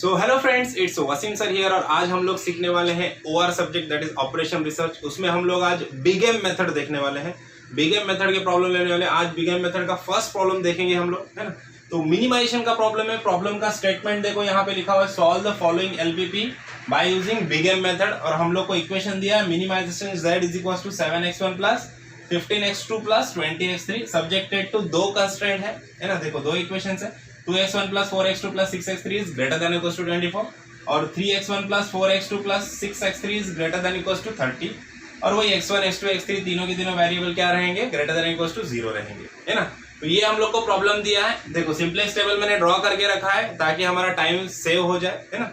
So hello friends, it's Wasim sir here और आज हम लोग सीखने वाले हैं OR subject that is operation research. उसमें हम लोग आज बिग एम मेथड देखने वाले हैं। बिग एम मेथड के प्रॉब्लम लेने वाले हैं। आज बिग एम मेथड का फर्स्ट प्रॉब्लम देखेंगे हम लोग, है ना। तो मिनिमाइजेशन का प्रॉब्लम है। प्रॉब्लम का स्टेटमेंट देखो, यहाँ पे लिखा हुआ है solve the following LPP by using big M method. और हम लोग को इक्वेशन दिया है minimization z is equal to 7x1 plus 15x2 plus 20x3 subjected to दो कंस्ट्रेंट है ना। देखो दो इक्वेशन है, 2x1 plus 4x2 plus 6x3 is greater than equal to 24 और 3x1 plus 4x2 plus 6x3 is greater than equal to 30 और वही x1 x2 x3 तीनों के तीनों वेरिएबल क्या रहेंगे, ग्रेटर देन इक्वल टू 0 रहेंगे, है ना। तो ये हम लोग को प्रॉब्लम दिया है। देखो सिंपलेक्स टेबल मैंने ड्रॉ करके रखा है ताकि हमारा टाइम सेव हो जाए, है ना।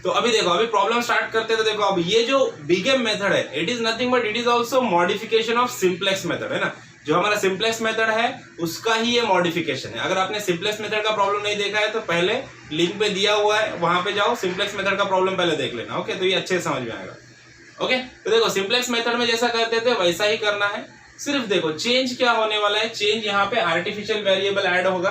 तो अभी देखो, अभी प्रॉब्लम स्टार्ट करते हैं। तो देखो अब ये जो बिग एम मेथड है, it is nothing but it is also modification of simplex method, है ना। जो हमारा सिंपलेक्स मेथड है उसका ही ये मॉडिफिकेशन है। अगर आपने सिंपलेक्स मेथड का प्रॉब्लम नहीं देखा है तो पहले लिंक पे दिया हुआ है, वहां पे जाओ, सिंपलेक्स मेथड का प्रॉब्लम पहले देख लेना। ओके, तो ये अच्छे समझ में आएगा। ओके, तो देखो सिंपलेक्स मेथड में जैसा करते थे वैसा ही करना है। सिर्फ देखो चेंज क्या होने वाला है, चेंज यहाँ पे आर्टिफिशियल वेरिएबल ऐड होगा।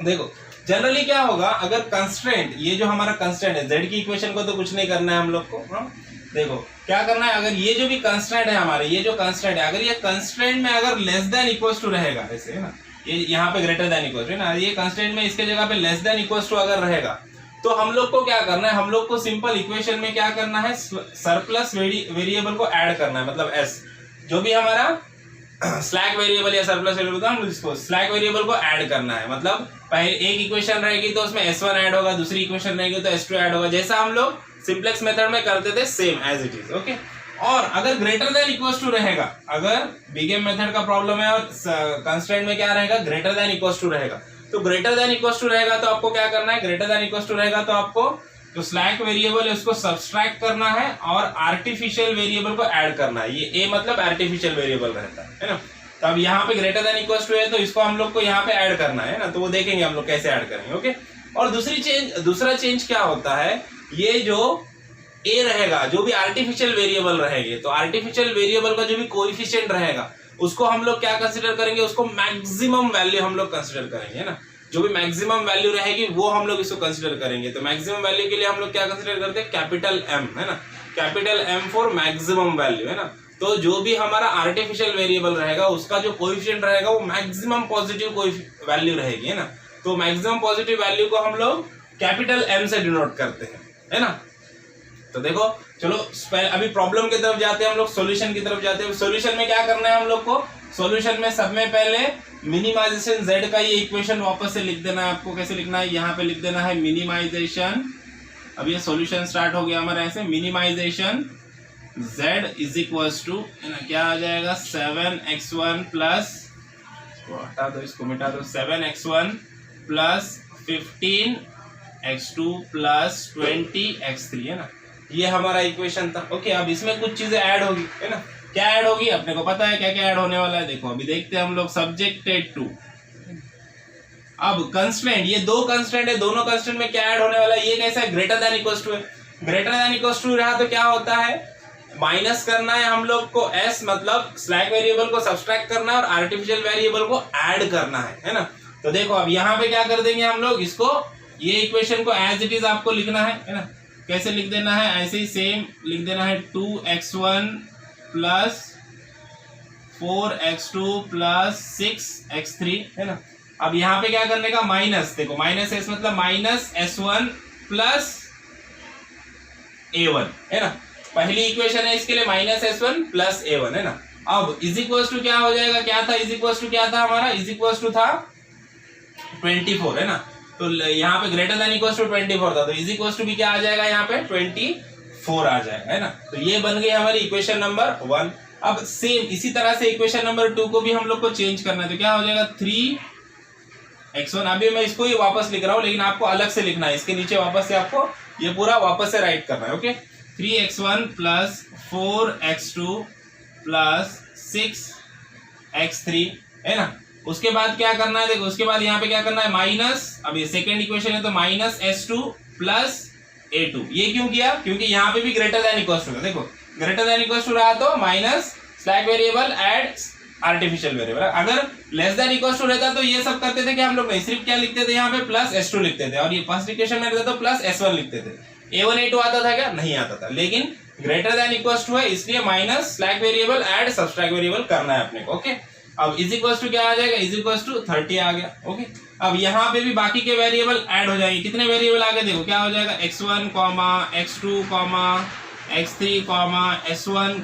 देखो जनरली क्या होगा, अगर कंस्ट्रेंट, ये जो हमारा कंस्ट्रेंट है z की इक्वेशन को तो कुछ नहीं करना है हम लोग को। देखो क्या करना है, अगर ये जो भी कंस्ट्रेंट है हमारे, ये जो कंस्ट्रेंट है, अगर ये कंस्ट्रेंट में अगर लेस देन इक्वल टू रहेगा, ऐसे है ना, ये यहाँ पे ग्रेटर देन इक्वल टू है ना, ये कंस्ट्रेंट में इसके जगह पे लेस देन इक्वल टू अगर रहेगा तो हम लोग को क्या करना है, हम लोग को सिंपल इक्वेशन में क्या करना है, सरप्लस वेरिएबल को ऐड करना है। मतलब s जो भी हमारा स्लैक वेरिएबल या सरप्लस वेरिएबल था, हम इसको स्लैक वेरिएबल को ऐड करना है। मतलब पहले एक इक्वेशन रहेगी तो उसमें s1 ऐड होगा, दूसरी इक्वेशन रहेगी तो s2 ऐड होगा, जैसा हम लोग सिंपलेक्स मेथड में करते थे, same as it is. Okay, और अगर ग्रेटर देन इक्वल टू रहेगा, अगर बिग एम मेथड का प्रॉब्लम है और कंस्ट्रेंट में क्या रहेगा, ग्रेटर देन इक्वल टू रहेगा, तो ग्रेटर देन इक्वल टू रहेगा तो आपको क्या करना है, ग्रेटर देन इक्वल टू रहेगा तो आपको जो स्लैक वेरिएबल है उसको सब्सट्रैक्ट करना है और आर्टिफिशियल वेरिएबल को ऐड करना है। ये a मतलब आर्टिफिशियल वेरिएबल रहता है ना। तो अब यहाँ पे ग्रेटर देन इक्वल टू है तो इसको हम लोग को यहाँ पे ऐड करना है ना, तो वो देखेंगे हम लोग कैसे ऐड करेंगे। ओके, और दूसरा चेंज क्या होता है, ये जो a रहेगा, जो भी आर्टिफिशियल वेरिएबल रहेंगे, तो आर्टिफिशियल वेरिएबल का जो भी कोएफिशिएंट रहेगा उसको हम लोग क्या कंसीडर करेंगे, उसको मैक्सिमम वैल्यू हम लोग कंसीडर करेंगे, है ना। जो भी मैक्सिमम वैल्यू रहेगी वो हम लोग इसको कंसीडर करेंगे। तो मैक्सिमम वैल्यू के लिए हम लोग क्या कंसीडर करते हैं, कैपिटल M, है ना, capital M for maximum value, है ना। तो जो भी हमारा आर्टिफिशियल वेरिएबल रहेगा उसका जो कोएफिशिएंट रहेगा वो मैक्सिमम पॉजिटिव वैल्यू रहेगी, है ना। तो मैक्सिमम पॉजिटिव वैल्यू को हम लोग कैपिटल M से डिनोट करते हैं, है ना। तो देखो चलो अभी प्रॉब्लम की तरफ जाते हैं, हम लोग सॉल्यूशन की तरफ जाते हैं। सॉल्यूशन में क्या करना है हम लोग को, सॉल्यूशन में सब में पहले मिनिमाइजेशन z का ये इक्वेशन वापस से लिख देना है। आपको कैसे लिखना है, यहाँ पे लिख देना है मिनिमाइजेशन। अब ये सॉल्यूशन स्टार्ट हो गया हमारा ऐसे, minimization z is equal to, है ना, क्या आ जाएगा, 7x1 प्लस, हटा दो इसको, मिटा दो, 7x1 plus 15x2 plus 20x3, है ना। ये हमारा इक्वेशन था। ओके, अब इसमें कुछ चीजें ऐड होगी, है ना। क्या ऐड होगी अपने को पता है, क्या क्या ऐड होने वाला है। देखो अभी देखते हैं हम लोग, सब्जेक्टेड टू, अब कंस्ट्रेंट, ये दो कंस्ट्रेंट है, दोनों कंस्ट्रेंट में क्या ऐड होने वाला है, ये कैसा है, ग्रेटर देन इक्वल टू है। ग्रेटर देन इक्वल टू रहा तो क्या होता है, माइनस करना है हम लोग को s, मतलब स्लैक वेरिएबल को सब्सट्रैक्ट करना है और आर्टिफिशियल वेरिएबल को ऐड करना है ना। तो देखो अब यहाँ पे क्या कर देंगे हम लोग, इसको, ये इक्वेशन को एज इट इज आपको लिखना है ना। कैसे लिख देना है, ऐसे ही सेम लिख देना है, 2x1 plus 4x2 plus 6x3, है ना। अब यहाँ पे क्या करने का, माइनस, देखो माइनस s मतलब माइनस s1 प्लस a1, है ना। पहली इक्वेशन है इसके लिए माइनस s1 प्लस a1, है ना। अब इज इक्वल टू क्या हो जाएगा, क्या था, इज इक्वल टू क्या था हमारा, इज इक्वल टू था 24, है ना। तो यहाँ पे ग्रेटर देन इक्वल टू 24 था, तो इज इक्वल टू भी क्या आ जाएगा, यहाँ पे 24 आ जाएगा, है ना। तो ये बन गई हमारी इक्वेशन नंबर 1। अब सेम इसी तरह से इक्वेशन नंबर 2 को भी हम लोग को चेंज करना है, तो क्या हो जाएगा, 3x1, अभी मैं इसको ही वापस लिख रहा हूँ लेकिन आपको अलग से लिखना है, इसके नीचे वापस से आपको ये पूरा वापस से राइट करना है। Okay, 3x1 plus 4x2 plus 6x3, है ना। उसके बाद क्या करना है, देखो उसके बाद यहाँ पे क्या करना है, माइनस, अब ये सेकेंड इक्वेशन है तो माइनस s2 प्लस a2। ये क्यों किया, क्योंकि यहाँ पे भी ग्रेटर देन इक्वल टू है। देखो ग्रेटर देन इक्वल टू रहा तो minus slack variable add artificial variable. अगर लेस देन इक्वल टू रहता तो ये सब करते थे कि हम लोग नहीं, सिर्फ क्या लिखते थे यहाँ पे प्लस S2 लिखते थे, और ये फर्स्ट इक्वेशन में रहता तो प्लस S1 लिखते थे। A1 A2 आता था क्या? नहीं आता था। लेकिन ग्रेटर देन इक्वल टू है, इसलिए minus slack variable add subtract variable करना है अपने को। ओके, अब इज इक्वल टू क्या आ जाएगा? इज इक्वल टू 30 आ गया। ओके, अब यहाँ पे भी बाकी के वेरिएबल ऐड हो जाएंगे। कितने वेरिएबल आ गए देखो, क्या हो जाएगा? x1, x2, x3, s1,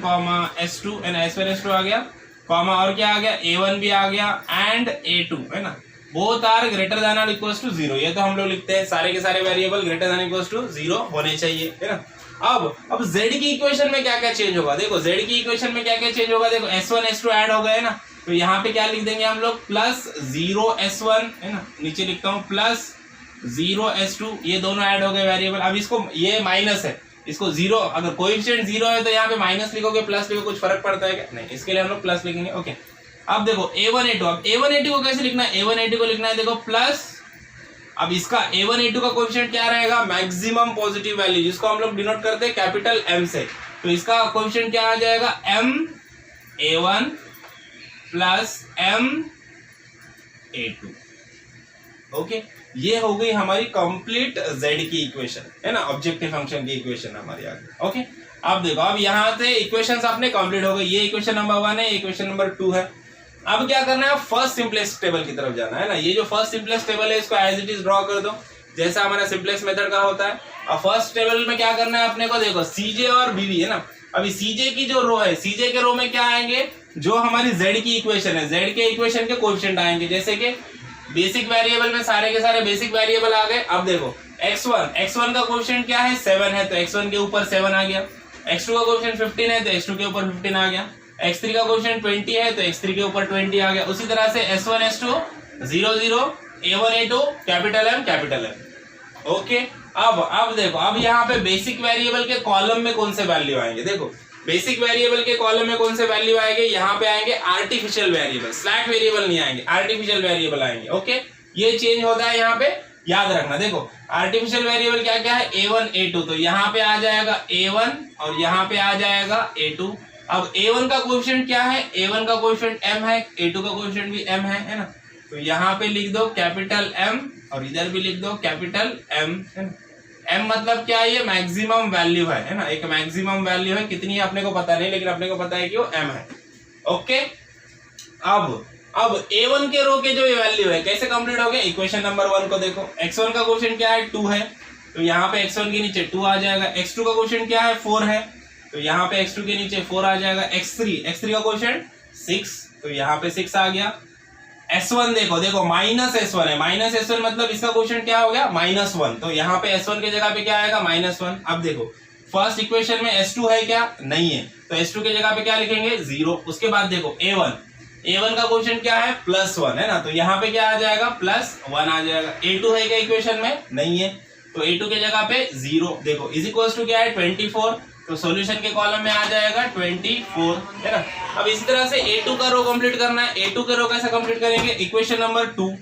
s2 and s1 s2 आ गया, कॉमा और क्या आ गया? a1 भी आ गया एंड a2, है ना। बोथ आर ग्रेटर देन और इक्वल टू 0। ये तो हम लोग लिखते हैं सारे के सारे variable greater than equal to 0 होने चाहिए, है ना। अब z की इक्वेशन में क्या क्या चेंज होगा देखो, z की इक्वेशन में क्या क्या चेंज होगा देखो, s1 s2 ऐड हो गए ना, तो यहाँ पे क्या लिख देंगे हम लोग? प्लस 0s1, है ना, नीचे लिखता हूँ प्लस 0s2, ये दोनों ऐड हो गए वेरिएबल। अब इसको, ये माइनस है, इसको 0, अगर कोएफिशिएंट 0 है तो यहाँ पे माइनस लिखोगे प्लस लिखोगे, कुछ फर्क पड़ता है क्या? नहीं, इसके लिए हम लोग प्लस लिखेंगे। ओके, अब देखो a1 a2, अब a1 a2 को कैसे लिखना है? a1 a2 को लिखना है देखो प्लस, अब इसका a1 a2 का कोएफिशिएंट क्या रहेगा? मैक्सिमम पॉजिटिव वैल्यू, जिसको हम लोग डिनोट करते हैं कैपिटल M से, तो इसका कोएफिशिएंट क्या आ जाएगा? m a1 plus m a2। Okay, ये हो गई हमारी कंप्लीट z की इक्वेशन, है ना, ऑब्जेक्टिव फंक्शन की इक्वेशन हमारी आ गई। ओके, अब देखो, अब यहाँ से इक्वेशंस अपने कंप्लीट हो गई। ये इक्वेशन नंबर 1 है, इक्वेशन नंबर 2 है। अब क्या करना है? फर्स्ट सिंपलेस्ट टेबल की तरफ जाना है ना। ये जो फर्स्ट सिंपलेस्ट टेबल है, इसको एज इट इज ड्रॉ कर दो जैसा हमारा सिंपलेस्ट मेथड का होता है। और फर्स्ट टेबल में क्या करना है अपने को? देखो CJ और BB, है ना। अभी CJ की जो रो है, CJ के रो में क्या आएंगे? जो हमारी Z की इक्वेशन है, Z के इक्वेशन के कोएफिशिएंट आएंगे। जैसे कि बेसिक वेरिएबल में सारे के सारे बेसिक वेरिएबल आ गए। अब देखो x1 का कोएफिशिएंट क्या है? 7 है, तो x1 के ऊपर 7 आ गया। x2 का कोएफिशिएंट 15 है, तो x2 के ऊपर 15 आ गया। x3 का कोएफिशिएंट 20 है, तो x3 के ऊपर 20 आ गया। उसी तरह से s1 s2 0 0, a1 a2 capital M। Okay, अब देखो, अब यहाँ पे बेसिक वेरिएबल के कॉलम में कौन से वैल्यू आएंगे? देखो, बेसिक वेरिएबल के कॉलम में कौन से वैल्यू आएंगे? यहाँ पे आएंगे आर्टिफिशियल वेरिएबल, स्लैक वेरिएबल नहीं आएंगे, आर्टिफिशियल वेरिएबल आएंगे। ओके, ये चेंज होता है यहाँ पे, याद रखना। देखो, आर्टिफिशियल वेरिएबल क्या क्या है? a1 a2, तो यहाँ पे आ जाएगा a1 और यहाँ पे आ जाएगा a2। अब a1 का कोएफिशिएंट क्या है? a1 का कोएफिशिएंट m है, a2 का कोएफिशिएंट भी m है ना। तो यहाँ पे लिख दो कैपिटल M और इधर भी लिख दो कैपिटल M, है ना। M मतलब क्या है? ये मैक्सिमम वैल्यू है ना, एक मैक्सिमम वैल्यू है। कितनी है अपने को पता नहीं, लेकिन अपने को पता है कि वो M है। ओके, अब A1 के रो के जो ये वैल्यू है कैसे कंप्लीट हो गया? इक्वेशन नंबर 1 को देखो, x1 का कोएफिशिएंट क्या है? 2 है, तो यहाँ पे x1 के नीचे 2 आ जाएगा। x2 का कोएफिशिएंट क्या है? 4 है, तो यहाँ पे x2 के नीचे 4 आ जाएगा। x3 का कोएफिशिएंट 6, तो यहाँ पे 6 आ गया। S1 देखो माइनस S1 है, माइनस S1 मतलब इसका कोएफिशिएंट क्या हो गया? -1, तो यहाँ पे S1 के जगह पे क्या आएगा? -1। अब देखो, फर्स्ट इक्वेशन में S2 है क्या? नहीं है, तो S2 के जगह पे क्या लिखेंगे? 0। उसके बाद देखो A1 का कोएफिशिएंट क्या है? +1, है ना, तो यहाँ पे क्या आ जाएगा? +1 आ जाएगा। A2 है क्या इक्वेशन में? नहीं है, तो A2 के जगह पे 0। देखो इज इक्वल टू क्या है? 24, तो सॉल्यूशन के कॉलम में आ जाएगा 24, है ना। अब इसी तरह से A2 का रो कंप्लीट करना है। A2 का रो कैसे कंप्लीट करेंगे? इक्वेशन नंबर 2,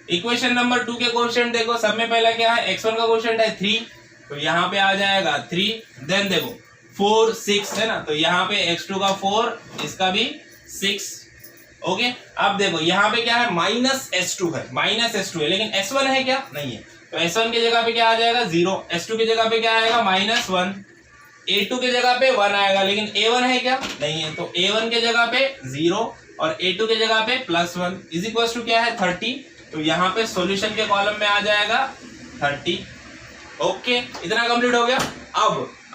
इक्वेशन नंबर 2 के कोएफिशिएंट देखो, सब में पहला क्या है? x1 का कोएफिशिएंट है 3, तो यहाँ पे आ जाएगा 3। देन देखो 4 6, है ना, तो यहाँ पे x2 का 4, इसका भी 6। ओके, अब देखो यहाँ पे क्या है? -S2 है, -S2 है, लेकिन S1 है क्या? नहीं है, तो S1 की जगह पे क्या आ जाएगा? 0। S2 की जगह पे क्या आएगा? -1। A2 के जगह पे 1 आएगा, लेकिन A1 है क्या? नहीं है, तो A1 के जगह पे 0 और A2 के जगह पे +1 इज इक्वल टू क्या है? 30, तो यहाँ पे सॉल्यूशन के कॉलम में आ जाएगा 30। ओके, इतना कंप्लीट हो गया।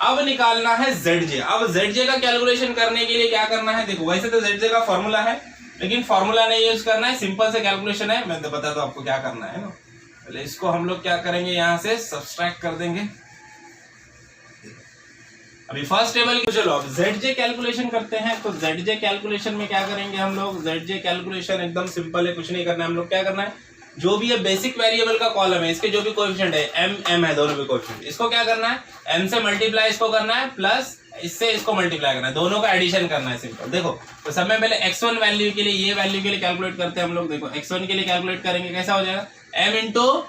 अब निकालना है ZJ। अब ZJ का कैलकुलेशन करने के लिए क्या करना है? देखो, वैसे तो ZJ का फॉर्मूला है, लेकिन फॉर्मूला नहीं यूज करना है, सिंपल से कैलकुलेशन है। मैं तो बता दूं आपको क्या करना है ना। पहले इसको हम लोग क्या करेंगे? यहाँ से सब्सट्रैक्ट कर देंगे। अभी फर्स्ट टेबल की, चलो अब ZJ कैलकुलेशन करते हैं। तो ZJ कैलकुलेशन में क्या करेंगे हम लोग? ZJ कैलकुलेशन एकदम सिंपल है, कुछ नहीं करना है। हम लोग क्या करना है? जो भी है बेसिक वेरिएबल का कॉलम है, इसके जो भी कोएफिशिएंट है m है, दोनों भी कोएफिशिएंट, इसको क्या करना है? m से मल्टीप्लाई इसको करना है, प्लस इससे इसको मल्टीप्लाई करना है, दोनों का एडिशन करना है, सिंपल। देखो, तो सब में पहले x1 वैल्यू के लिए, ये वैल्यू के लिए कैलकुलेट करते हैं हम लोग। देखो x1 के लिए कैलकुलेट करेंगे, कैसा हो जाएगा? m into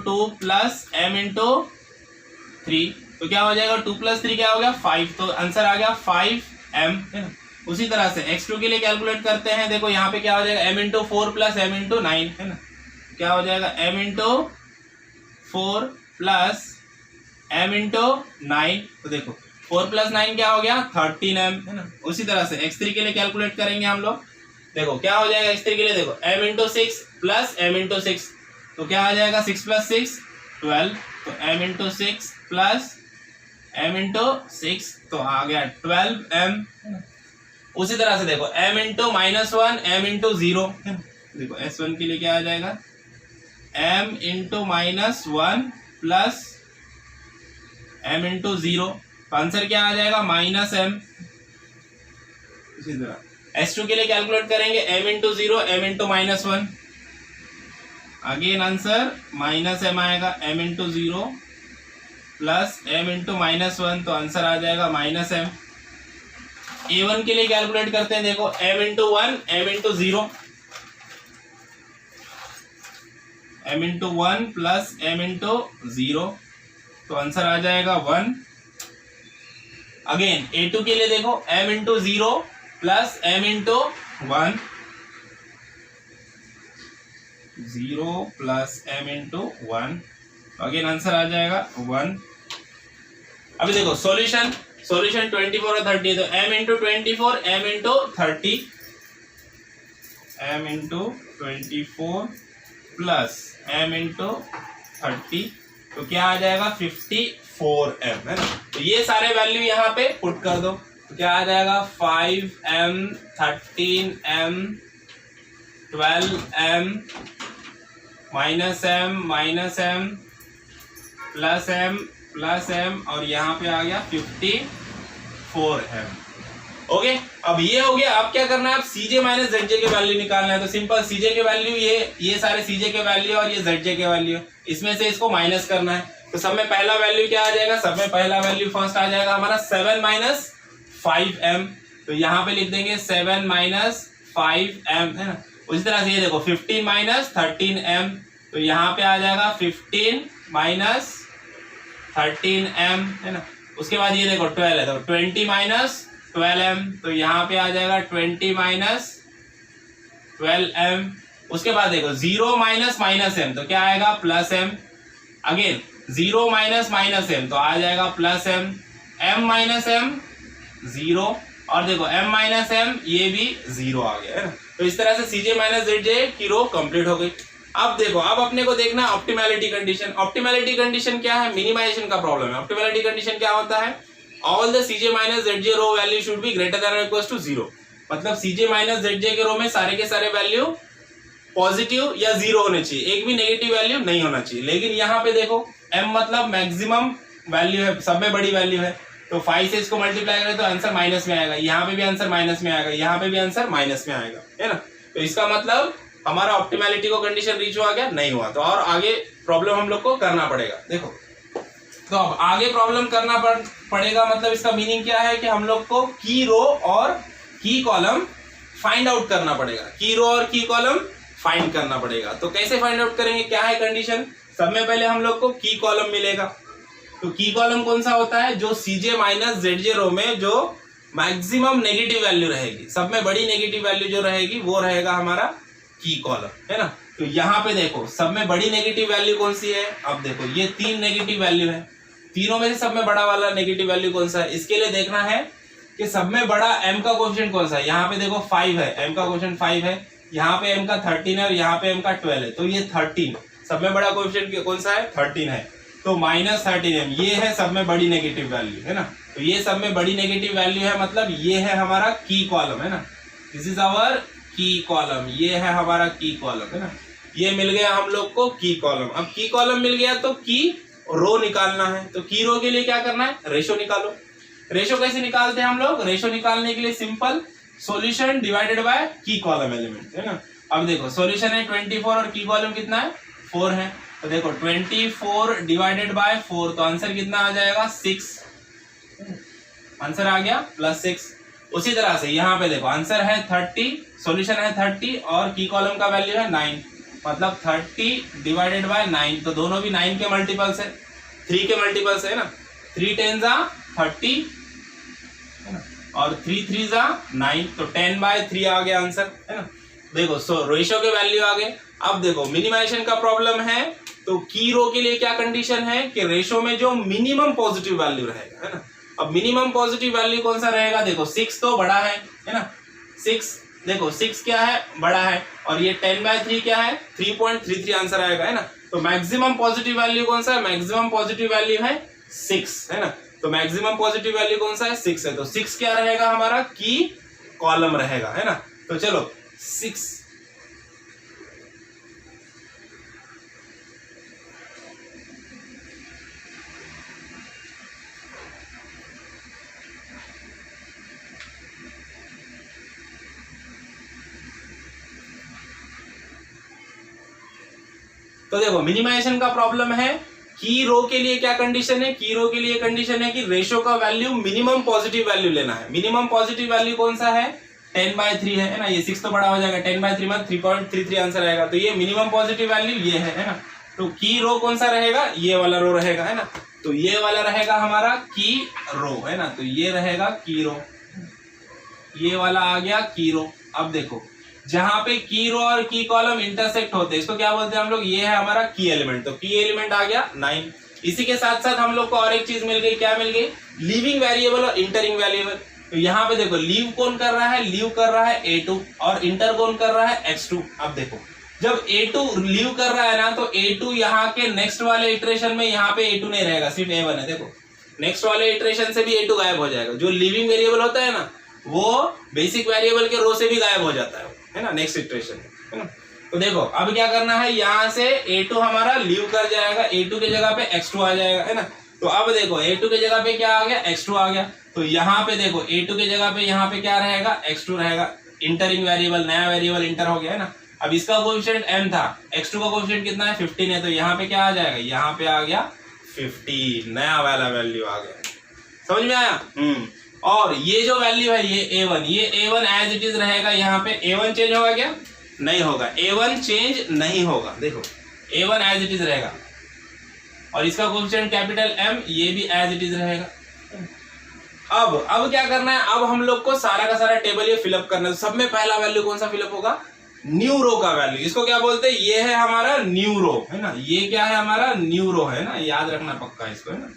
2 plus m into 3, तो क्या हो जाएगा? 2 + 3 क्या हो गया? 5, तो आंसर आ गया 5m, है ना। उसी तरह से x2 के लिए कैलकुलेट करते हैं। देखो यहाँ पे क्या हो जाएगा, m into 4 plus m into 9 है ना, क्या हो जाएगा m into 4 plus m into 9। तो देखो 4 प्लस 9 क्या हो गया 13m है ना। उसी तरह से x3 के लिए कैलकुलेट करेंगे हम लोग। देखो क्या हो जाएगा x3 के लिए, देखो m into 6 plus m into 6, तो क्या आ जाएगा 6 प्लस 6 12, तो m into 6 plus m into 6 तो आ गया 12m। उसी तरह से देखो m इंटू -1 m इंटू 0, देखो s1 के लिए क्या आ जाएगा m into -1 plus m into 0, तो आंसर क्या आ जाएगा -m। इसी तरह s2 के लिए कैलकुलेट करेंगे m into 0 m into -1, again answer -m आएगा, m into 0 plus m into -1, तो आंसर आ जाएगा -m। a1 के लिए कैलकुलेट करते हैं, देखो m into 1 m into 0, m into 1 plus m into 0, तो आंसर आ जाएगा 1। अगेन a2 के लिए देखो m into 0 plus m into 1, 0 plus m into 1, again answer आ जाएगा 1। अभी देखो सॉल्यूशन 24 और 30, तो m into 24 m into 30, m into 24 plus m into 30, तो क्या आ जाएगा 54m है ना। तो ये सारे वैल्यू यहाँ पे पुट कर दो, तो क्या आ जाएगा 5m 13m 12m -m plus m और यहाँ पे आ गया 54m। ओके, अब ये हो गया। अब क्या करना है, अब cj माइनस zj के वैल्यू निकालना है। तो सिंपल cj के वैल्यू ये सारे cj के वैल्यू और ये zj के वैल्यू, इसमें से इसको माइनस करना है। तो सब में पहला वैल्यू क्या आ जाएगा, सब में पहला वैल्यू फर्स्ट आ जाएगा हमारा 7 माइनस 5m, तो यहाँ पे लिख देंगे 7 माइनस 5m है ना। उसी तरह से ये देखो 15 माइनस 13m, तो यहाँ पे आ जाएगा 15 माइनस 13m है ना। उसके बाद ये देखो 12 है, तो 20 माइनस 12m, तो यहाँ पे आ जाएगा 20 माइनस 12m। उसके बाद देखो 0 माइनस -m, तो क्या आएगा plus m। Again 0 minus -m, तो आ जाएगा plus m। m minus m 0, और देखो m माइनस m ये भी 0 आ गया है ना। तो इस तरह से cj माइनस zj की रो कंप्लीट हो गई। अब देखो, अब अपने को देखना ऑप्टिमैलिटी कंडीशन। ऑप्टिमैलिटी कंडीशन क्या है, मिनिमाइजेशन का प्रॉब्लम है। ऑप्टिमैलिटी कंडीशन क्या होता है, all the cj minus zj row value should be greater than और इक्वल टू 0। मतलब cj माइनस zj के रो में सारे के सारे वैल्यू पॉजिटिव या 0 होने चाहिए, एक भी नेगेटिव वैल्यू नहीं होना चाहिए। लेकिन यहाँ पे देखो m मतलब मैक्सिमम वैल्यू है, सब में बड़ी वैल्यू है, तो 5 से इसको मल्टीप्लाई करें तो आंसर माइनस में आएगा, यहाँ पे भी आंसर माइनस में आएगा, यहाँ पे भी आंसर माइनस में आएगा, है ना। तो इसका मतलब हमारा ऑप्टिमैलिटी को कंडीशन रीच हुआ क्या, नहीं हुआ। तो और आगे प्रॉब्लम हम लोग को करना पड़ेगा। देखो, तो अब आगे प्रॉब्लम करना पड़ेगा, मतलब इसका मीनिंग क्या है कि हम लोग को की रो और की कॉलम फाइंड आउट करना पड़ेगा। की रो और की कॉलम फाइंड करना पड़ेगा। तो कैसे फाइंड आउट करेंगे, क्या है कंडीशन, सब में पहले हम लोग को की कॉलम मिलेगा। तो की कॉलम कौन सा होता है, जो cj माइनस zj रो में जो मैक्सिमम नेगेटिव वैल्यू रहेगी, सब में बड़ी नेगेटिव वैल्यू जो रहेगी वो रहेगा हमारा की कॉलम, है ना। तो यहाँ पे देखो सब में बड़ी नेगेटिव वैल्यू कौन सी है, अब देखो ये 3 नेगेटिव वैल्यू है, तीनों में से सब में बड़ा वाला नेगेटिव वैल्यू कौन सा है। इसके लिए देखना है कि सब में बड़ा m का कोएफिशिएंट कौन सा है। यहाँ पे देखो 5 है, m का कोएफिशिएंट 5 है, यहाँ पे m का 13 है और यहाँ पे m का 12 है, तो ये 13 सब में बड़ा कोएफिशिएंट कौन सा है, 13 है, तो माइनस 13m ये है सब में बड़ी नेगेटिव वैल्यू, है ना। तो ये सब में बड़ी नेगेटिव वैल्यू है, मतलब ये है हमारा की कॉलम, है ना। दिस इज आवर की कॉलम, ये है हमारा की कॉलम, है ना। ये मिल गया हम लोग को की कॉलम। अब की कॉलम मिल गया तो की रो निकालना है। तो की रो के लिए क्या करना है, रेशो निकालो। रेशो कैसे निकालते हैं हम लोग, रेशो निकालने के लिए सिंपल सॉल्यूशन डिवाइडेड बाय की कॉलम एलिमेंट, है ना। अब देखो सॉल्यूशन है 24 और की कॉलम कितना है 4 है, तो देखो 24 डिवाइडेड बाय 4, तो आंसर कितना आ जाएगा 6, आंसर आ गया +6। उसी तरह से यहाँ पे देखो आंसर है 30, सॉल्यूशन है 30 और की कॉलम का वैल्यू है 9, मतलब 30 डिवाइडेड बाय 9, तो दोनों भी 9 के मल्टीपल्स है, 3 के मल्टीपल्स है ना, 3 10 30 है ना। और 3 3 जा 9, तो 10/3 आ गया आंसर, है ना। देखो सो रेशो के वैल्यू आ गए। अब देखो मिनिमाइजेशन का प्रॉब्लम है, तो की रो के लिए क्या कंडीशन है कि रेशो में जो मिनिमम पॉजिटिव वैल्यू रहेगा, है ना। अब मिनिमम पॉजिटिव वैल्यू कौन सा रहेगा, देखो 6 तो बड़ा है ना। 6 देखो 6 क्या है, बड़ा है, और ये 10/3 क्या है, 3.33 आंसर आएगा, है ना। तो मैक्सिमम पॉजिटिव वैल्यू कौन सा है, मैक्सिमम पॉजिटिव वैल्यू है 6, है ना। तो मैक्सिमम पॉजिटिव वैल्यू कौन सा है, 6 है। तो 6 क्या रहेगा हमारा, की कॉलम रहेगा, है ना। तो चलो 6 तो देखो मिनिमाइजेशन का प्रॉब्लम है। की रो के लिए क्या कंडीशन है, की रो के लिए कंडीशन है कि रेशो का वैल्यू मिनिमम पॉजिटिव वैल्यू लेना है। मिनिमम पॉजिटिव वैल्यू कौन सा है, 10/3 है ना। ये 6 तो बड़ा हो जाएगा, 10/3 में 3.33 आंसर आएगा। तो ये मिनिमम पॉजिटिव वैल्यू ये है ना। तो की रो कौन सा रहेगा, ये वाला रो रहेगा, है ना। तो ये वाला रहेगा हमारा की रो, है ना। तो ये रहेगा की रो, ये वाला आ गया की रो। अब देखो जहां पे की रो और की कॉलम इंटरसेक्ट होते हैं इसको क्या बोलते हैं हम लोग, ये है हमारा की एलिमेंट। तो की एलिमेंट आ गया 9। इसी के साथ साथ हम लोग को और एक चीज मिल गई, क्या मिल गई, लीविंग वेरिएबल और इंटरिंग वेरिएबल। तो यहाँ पे देखो लीव कौन कर रहा है, लीव कर रहा है A2 और इंटर कौन कर रहा है X2। अब देखो जब A2 लीव कर रहा है ना, तो A2 यहाँ के नेक्स्ट वाले इटरेशन में यहाँ पे A2 नहीं रहेगा, सिर्फ A1 है। देखो नेक्स्ट वाले इटरेशन से भी A2 गायब हो जाएगा। जो लिविंग वेरिएबल होता है ना, वो बेसिक वेरिएबल के रो से भी गायब हो जाता है ना, नेक्स्ट इटरेशन, है ना। तो देखो अब क्या करना है, यहाँ से A2 हमारा लीव कर जाएगा, A2 की जगह पे X2 आ जाएगा, है ना। तो अब देखो A2 की जगह पे क्या आ गया, X2 आ गया। तो यहाँ पे देखो A2 की जगह पे यहाँ पे क्या रहेगा, X2 रहेगा। इंटरिंग वेरिएबल, नया वेरिएबल इंटर हो गया, है ना। अब इसका कोएफिशिएंट m था, X2 का कोएफिशिएंट कितना है, 15 है। तो यहाँ पे क्या आ जाएगा, यहाँ पे आ गया 50, नया वाला वैल्यू आ गया। समझ में आया। और ये जो वैल्यू है ये A1, ये A1 एज इट इज रहेगा। यहाँ पे A1 चेंज होगा क्या, नहीं होगा, A1 चेंज नहीं होगा। देखो A1 एज इट इज रहेगा, और इसका कोएफिशिएंट कैपिटल M, ये भी एज इट इज रहेगा। अब क्या करना है, अब हम लोग को सारा का सारा टेबल ये फिलअप करना है। सब में पहला वैल्यू कौन सा फिलअप होगा, न्यू रो का वैल्यू। इसको क्या बोलते हैं, ये है हमारा न्यू रो, है ना। ये क्या है हमारा न्यू रो, है ना, याद रखना पक्का इसको, है ना।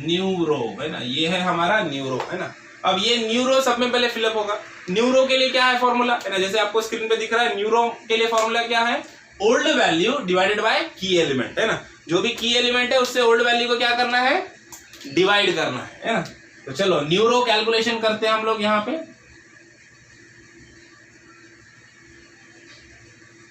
न्यू रो, है ना, ये है हमारा न्यू रो, है ना। अब ये न्यू रो सब में पहले फिलअप होगा। न्यू रो के लिए क्या है फॉर्मूला, है ना, जैसे आपको स्क्रीन पे दिख रहा है। न्यू रो के लिए फॉर्मूला क्या है, ओल्ड वैल्यू डिवाइडेड बाय की एलिमेंट, है ना। जो भी की एलिमेंट है उससे ओल्ड वैल्यू को क्या करना है, डिवाइड करना है ना। तो चलो न्यू रो कैलकुलेशन करते हैं हम लोग। यहाँ पे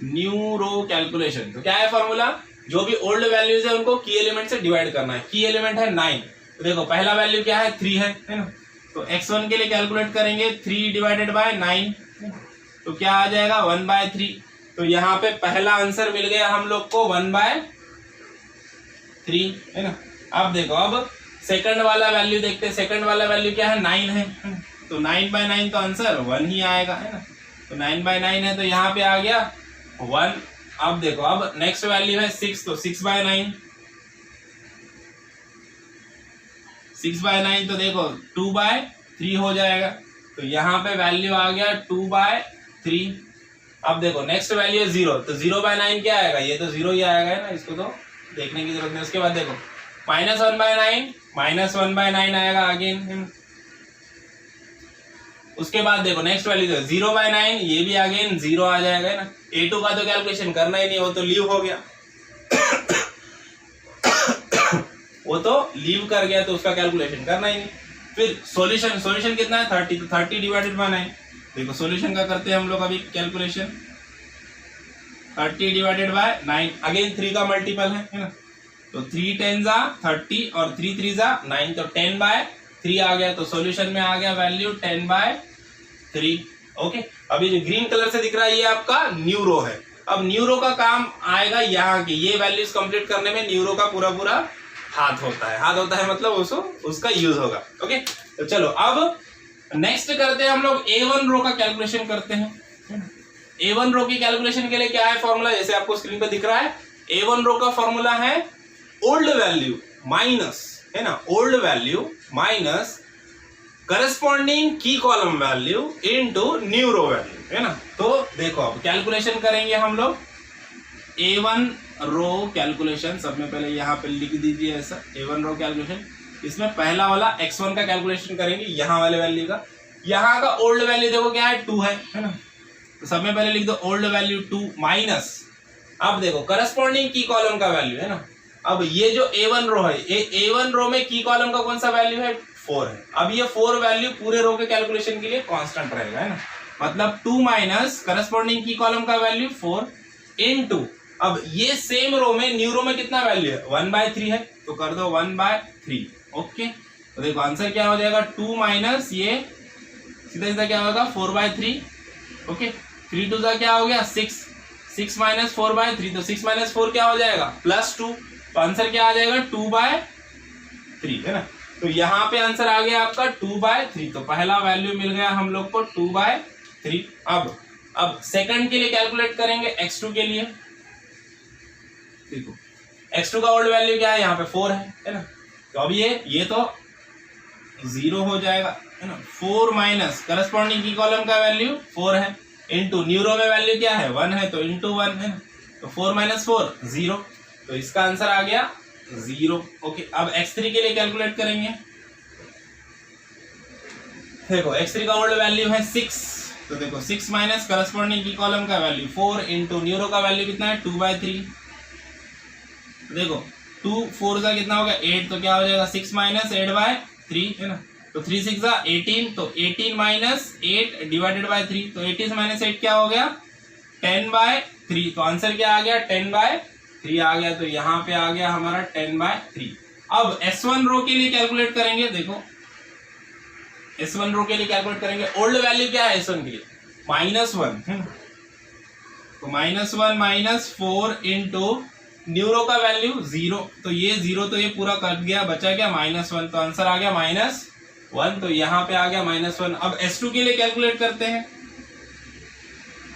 न्यू रो कैलकुलेशन, तो क्या है फॉर्मूला, जो भी ओल्ड वैल्यूज है उनको की एलिमेंट से डिवाइड करना है। की एलिमेंट है 9, तो देखो पहला वैल्यू क्या है, 3 है ना। तो x1 के लिए कैलकुलेट करेंगे 3 डिवाइडेड बाय 9, तो क्या आ जाएगा 1/3। तो यहाँ पे पहला आंसर मिल गया हम लोग को 1/3, है ना। अब देखो अब सेकंड वाला वैल्यू देखते हैं। सेकंड वाला वैल्यू क्या है, 9 है। तो 9/9 का आंसर 1 ही आएगा, है ना। तो 9/9 है, तो यहाँ पे आ गया 1। अब देखो अब नेक्स्ट वैल्यू है 6, तो 6/9, 6/9 तो देखो 2/3 हो जाएगा। तो यहाँ पे वैल्यू आ गया 2/3। अब देखो नेक्स्ट वैल्यू है 0, तो 0/9 क्या आएगा, ये तो 0 ही आएगा, है ना। इसको तो देखने की जरूरत नहीं। उसके बाद देखो -1/9, -1/9 आएगा अगेन। उसके बाद देखो नेक्स्ट वैल्यू 0/9, ये भी अगेन 0 आ जाएगा, है ना। A2 का तो कैलकुलेशन करना ही नहीं, वो तो लीव हो गया वो तो लीव कर गया, तो उसका कैलकुलेशन करना ही नहीं। फिर सॉल्यूशन कितना है, 30, तो 30 डिवाइडेड बाय 9। देखो सॉल्यूशन का करते हैं हम लोग अभी कैलकुलेशन। 30 डिवाइडेड बाय 9, अगेन 3 का मल्टीपल है ना। तो 3 10 जा 30 और 3 3 जा 9, तो 10/3 आ गया। तो सॉल्यूशन में आ गया वैल्यू 10/3। ओके, अभी जो ग्रीन कलर से दिख रहा है ये आपका न्यू रो है। अब न्यू रो का काम आएगा यहाँ की, ये वैल्यूज कंप्लीट करने में न्यू रो का पूरा हाथ होता है मतलब उसका यूज होगा। ओके, तो चलो अब नेक्स्ट करते हैं हम लोग A1 रो का कैलकुलेशन करते हैं। A1 रो की कैलकुलेशन के लिए क्या है फॉर्मूला, जैसे आपको स्क्रीन पे दिख रहा है। A1 रो का फॉर्मूला है ओल्ड वैल्यू माइनस, है ना, ओल्ड वैल्यू माइनस करस्पॉन्डिंग की column value into new row value, है ना। तो देखो अब कैलकुलेशन करेंगे हम लोग A1 रो कैलकुलेशन। सब में पहले यहाँ पे लिख दीजिए ऐसा, A1 रो कैलकुलेशन। इसमें पहला वाला x1 का कैलकुलेशन करेंगे, यहाँ वाले वैल्यू का। यहाँ का ओल्ड वैल्यू देखो क्या है, 2 है ना। तो सब में पहले लिख दो ओल्ड वैल्यू 2 माइनस, अब देखो करस्पॉन्डिंग की कॉलम का वैल्यू, है ना। अब ये जो A1 रो है, ये A1 रो में की कॉलम का कौन सा वैल्यू है, 4 है। अब ये 4 वैल्यू पूरे रो के कैलकुलेशन के लिए कांस्टेंट रहेगा, है ना। मतलब 2 माइनस करस्पॉन्डिंग की कॉलम का वैल्यू 4 इनटू, अब ये सेम रो में न्यू रो में कितना वैल्यू है, 1/3 है, तो कर दो 1/3। ओके, तो देखो आंसर क्या हो जाएगा, 2 माइनस ये सीधा सीधा क्या होगा 4/3। ओके, 3 2 क्या हो गया 6, 6 माइनस 4/3, तो 6 माइनस 4 क्या हो जाएगा +2, तो आंसर क्या आ जाएगा 2/3, है ना। तो यहाँ पे आंसर आ गया आपका 2/3, तो पहला वैल्यू मिल गया हम लोग को 2/3। अब सेकंड के लिए कैलकुलेट करेंगे x2 के लिए। देखो x2 का ओल्ड वैल्यू क्या है, यहाँ पे 4 है ना। तो अब ये तो 0 हो जाएगा, है ना। 4 माइनस करस्पॉन्डिंग की कॉलम का वैल्यू 4 है इनटू न्यू रो में वैल्यू क्या है 1 है, तो इनटू 1 है ना। तो 4 माइनस 4 0, तो इसका आंसर आ गया 0। ओके, अब x3 के लिए कैलकुलेट करेंगे। देखो x3 का ओल्ड वैल्यू है 6, तो देखो 6 माइनस करस्पॉन्डिंग की कॉलम का वैल्यू 4 इनटू न्यू रो का वैल्यू कितना है 2/3। देखो 2 4 का कितना हो गया 8, तो क्या हो जाएगा 6 माइनस 8/3, है ना। तो 3 6 18, तो 18 माइनस 8 डिवाइडेड बाय 3, तो 18 माइनस 8 क्या हो गया 10/3, तो आंसर क्या आ गया 10/3 आ गया। तो यहाँ पे आ गया हमारा 10/3। अब S1 रो के लिए कैलकुलेट करेंगे। देखो S1 रो के लिए कैलकुलेट करेंगे, ओल्ड वैल्यू क्या है S1 के लिए -1, है ना। तो -1 माइनस 4 इंटू न्यू रो का वैल्यू 0, तो ये 0 तो ये पूरा कट गया, बचा क्या -1, तो आंसर आ गया -1, तो यहाँ पे आ गया -1। अब S2 के लिए कैलकुलेट करते हैं।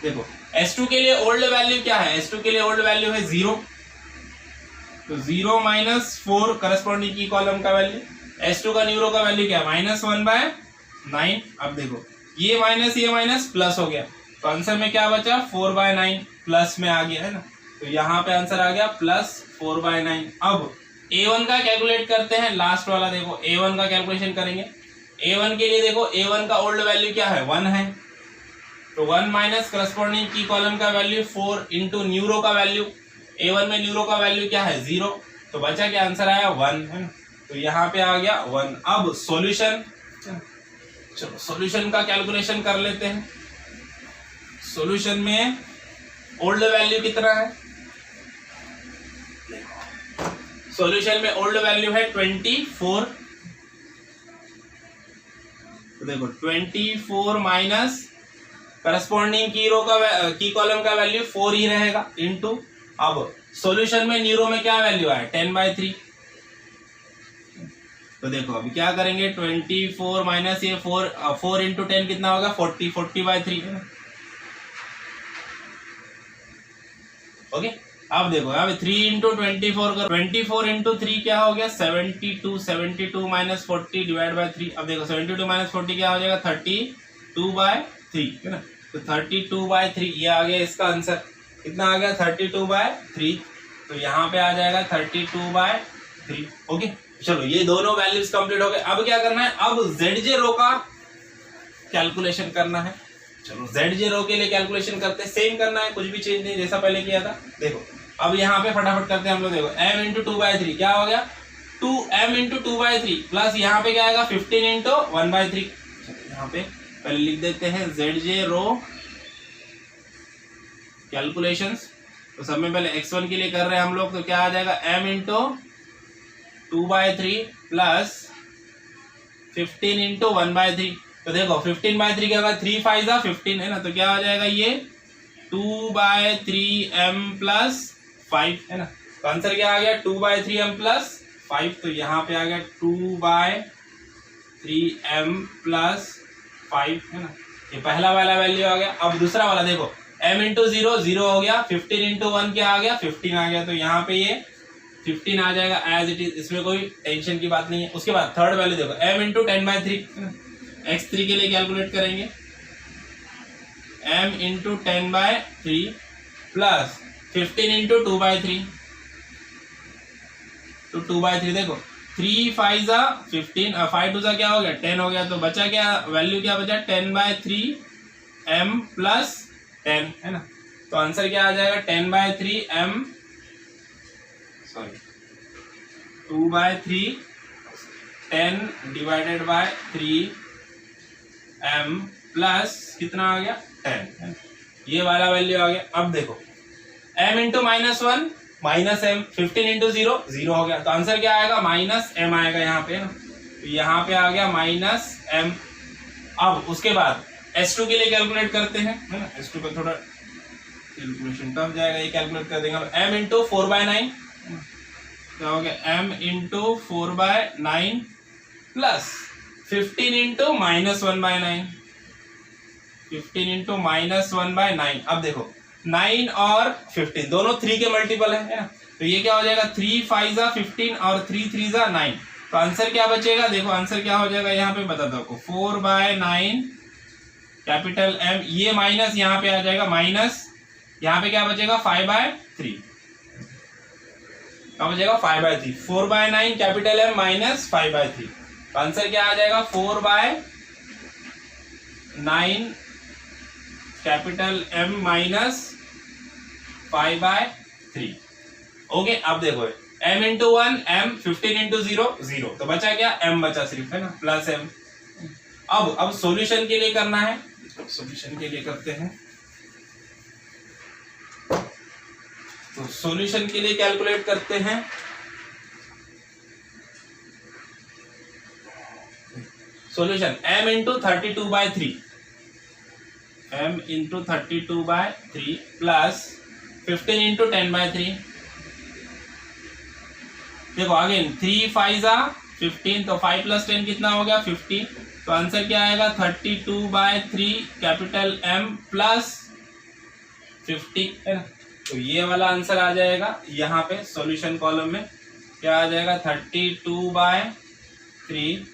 देखो S2 के लिए ओल्ड वैल्यू क्या है, S2 के लिए ओल्ड वैल्यू है 0, तो 0 माइनस 4 करस्पॉन्डिंग की कॉलम का वैल्यू। S2 का न्यू रो का वैल्यू क्या है -1/9। अब देखो ये माइनस प्लस हो गया, तो आंसर में क्या बचा 4/9, प्लस में आ गया, है ना। तो यहाँ पे आंसर आ गया +4/9। अब A1 का कैलकुलेट करते हैं, लास्ट वाला। देखो A1 का कैलकुलेशन करेंगे। A1 के लिए देखो A1 का ओल्ड वैल्यू क्या है 1 है, तो 1 माइनस करस्पॉन्डिंग की कॉलम का वैल्यू 4 इंटू न्यू रो का वैल्यू। A1 में न्यू रो का वैल्यू क्या है 0, तो बचा क्या आंसर आया 1, है ना। तो यहाँ पे आ गया 1। अब सॉल्यूशन, चलो सॉल्यूशन का कैलकुलेशन कर लेते हैं। सॉल्यूशन में ओल्ड वैल्यू कितना है, सॉल्यूशन में ओल्ड वैल्यू है 24, तो देखो 24 माइनस करस्पॉन्डिंग की कॉलम का वैल्यू 4 ही रहेगा इनटू, अब सॉल्यूशन में न्यू रो में क्या वैल्यू आया 10/3, तो देखो अभी क्या करेंगे 24 माइनस ये 4 इंटू 10 कितना होगा 40/3, है ना। ओके, अब देखो अब 3 इंटू 24 करो, 24 इंटू 3 क्या हो गया 72 माइनस 40 डिवाइड बाय 3। अब देखो 72 माइनस 40 क्या हो जाएगा 32/3, है ना। तो 32/3 ये आ गया इसका आंसर। कितना आ गया 32/3, तो यहाँ पे आ जाएगा 32/3। ओके, चलो ये दोनों वैल्यूज कंप्लीट हो गए। अब क्या करना है, अब ZJ रो का कैलकुलेशन करना है। चलो ZJ रो के लिए कैलकुलेशन करते हैं, सेम करना है, कुछ भी चेंज नहीं जैसा पहले किया था। देखो अब यहाँ पे फटाफट करते हैं हम लोग। देखो m इंटू 2/3 क्या हो गया 2m इंटू 2/3 प्लस यहाँ पे क्या आएगा 15 इंटू 1/3। यहाँ पे पहले लिख देते हैं ZJ रो कैलकुलेशंस। तो सब में पहले x1 के लिए कर रहे हैं हम लोग, तो क्या आ जाएगा m इंटू 2/3 प्लस 15 इंटू 1/3। तो देखो 15/3 क्या होगा 3 5 15, है ना। तो क्या हो जाएगा ये 2/3m प्लस 5, है ना। तो आंसर क्या आ गया 2/3m प्लस 5, तो यहाँ पे आ गया 2/3m प्लस 5, है ना। ये पहला वाला वैल्यू आ गया। अब दूसरा वाला देखो m इंटू 0 0 हो गया, 15 इंटू 1 क्या आ गया 15 आ गया, तो यहाँ पे ये 15 आ जाएगा एज इट इज, इसमें कोई टेंशन की बात नहीं है। उसके बाद थर्ड वैल्यू देखो m इंटू 10/3, x3 के लिए कैलकुलेट करेंगे m इंटू 10/3 प्लस 15 इंटू 2/3 तो 2/3 देखो 3 5 जा 15 और 5 2 जा क्या हो गया 10 हो गया। तो बचा क्या वैल्यू क्या बचा 10/3 m प्लस 10 है ना। तो आंसर क्या आ जाएगा 10/3 m sorry 2/3 10 divided by 3 m plus कितना आ गया 10 है ना। ये वाला वैल्यू आ गया। अब देखो m into -1 minus M 15 into 0 0 हो गया। तो आंसर क्या आएगा -m आएगा यहाँ पे ना। तो यहाँ पे आ गया -m। अब उसके बाद S2 के लिए कैलकुलेट करते हैं है ना। S2 पे थोड़ा कैलकुलेशन टफ जाएगा, ये कैलकुलेट कर देंगे m इंटू 4/9 क्या हो गया m into 4/9 plus 15 into -1/9 15 into -1/9। अब देखो 9 और 15 दोनों 3 के मल्टीपल है ना। तो ये क्या हो जाएगा 3 5 जा 15 और 3 3 जा 9। तो आंसर क्या बचेगा देखो आंसर क्या हो जाएगा यहाँ पे बताता हूँ 4/9 कैपिटल M। ये माइनस यहाँ पे आ जाएगा माइनस यहाँ पे क्या बचेगा 5/3 क्या बचेगा 5/3 4/9 कैपिटल M माइनस 5/3। तो आंसर क्या आ जाएगा 4/9 कैपिटल M माइनस 5/3। ओके अब देखो m इंटू 1 m 15 इंटू 0 0। तो बचा क्या m बचा सिर्फ है ना प्लस m। अब सॉल्यूशन के लिए करना है। सॉल्यूशन के लिए करते हैं। तो सॉल्यूशन के लिए कैलकुलेट करते हैं। Solution m into 32/3 m into 32/3 plus 15 into 10/3। देखो अगेन 3 5 जा 15 तो 5 प्लस 10 कितना हो गया 50। तो आंसर क्या आएगा 32/3 कैपिटल M प्लस 50 है ना। तो ये वाला आंसर आ जाएगा यहाँ पे सॉल्यूशन कॉलम में क्या आ जाएगा 32/3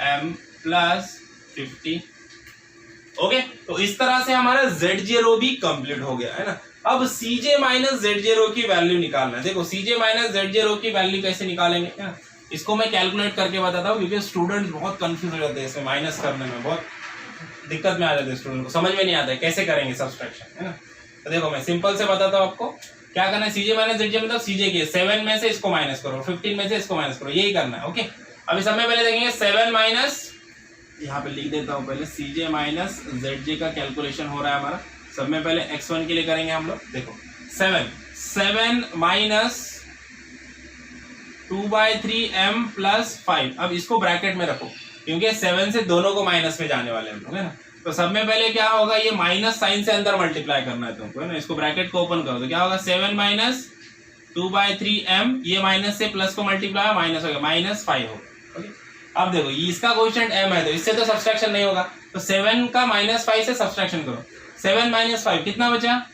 M प्लस 50। ओके तो इस तरह से हमारा Z0 भी कंप्लीट हो गया है ना। अब CJ माइनस Z0 की वैल्यू निकालना है। देखो CJ माइनस Z0 की वैल्यू कैसे निकालेंगे है ना। इसको मैं कैलकुलेट करके बताता हूँ क्योंकि स्टूडेंट्स बहुत कंफ्यूज हो जाते हैं इसमें माइनस करने में बहुत दिक्कत में आ जाते हैं स्टूडेंट को समझ में नहीं आता है कैसे करेंगे सब्सट्रैक्शन है ना। तो देखो मैं सिंपल से बताता हूँ आपको क्या करना है। CJ माइनस Z0 मतलब CJ के 7 में से इसको माइनस करो 15 में से इसको माइनस करो यही करना है। ओके अभी सब में पहले देखेंगे 7 माइनस यहाँ पे लिख देता हूँ पहले CJ माइनस ZJ का कैलकुलेशन हो रहा है हमारा। सब में पहले x1 के लिए करेंगे हम लोग। देखो 7 माइनस 2/3 M प्लस 5। अब इसको ब्रैकेट में रखो क्योंकि 7 से दोनों को माइनस में जाने वाले हम लोग है ना। तो सब में पहले क्या होगा ये माइनस साइन से अंदर मल्टीप्लाई करना है तुमको है ना। इसको ब्रैकेट को ओपन करो तो क्या होगा 7 माइनस 2/3 M ये माइनस से प्लस को मल्टीप्लाई माइनस हो गया -5 होगा। ओके अब देखो इसका कोएफिशिएंट m है तो इससे तो सब्सट्रैक्शन नहीं होगा। तो 7 का -5 से सब्सट्रैक्शन करो 7 माइनस 5 कितना बचा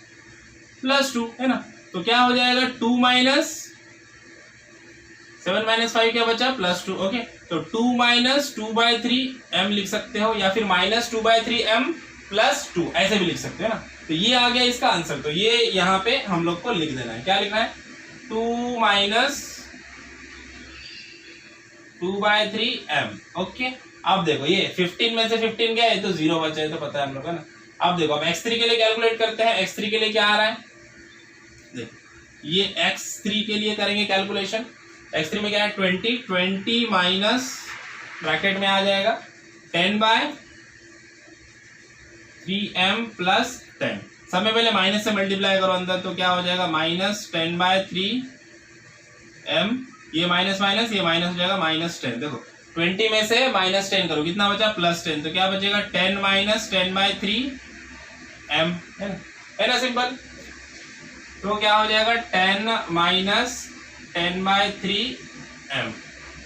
+2 है ना। तो क्या हो जाएगा 2 माइनस 7 माइनस 5 क्या बचा +2। ओके तो 2 माइनस 2/3 M लिख सकते हो या फिर -2/3 M प्लस 2 ऐसे भी लिख सकते हो ना। तो ये आ गया इसका आंसर। तो ये यहाँ पे हम लोग को लिख देना है। क्या लिखना है 2 माइनस 2/3 M। ओके अब देखो ये 15 में से 15 गया है तो 0 बचा है तो पता है हम लोग का ना। अब देखो अब x3 के लिए कैलकुलेट करते हैं। x3 के लिए क्या आ रहा है देखो ये x3 के लिए करेंगे कैलकुलेशन। x3 में क्या है 20 माइनस ब्रैकेट में आ जाएगा 10/3M प्लस 10। सब में पहले माइनस से मल्टीप्लाई करो अंदर तो क्या हो जाएगा -10/3M ये माइनस माइनस ये माइनस हो जाएगा -10। देखो 20 में से -10 करो कितना बचा +10। तो क्या बचेगा 10 माइनस 10/3M है ना सिंपल। तो क्या हो जाएगा 10 minus 10/3M।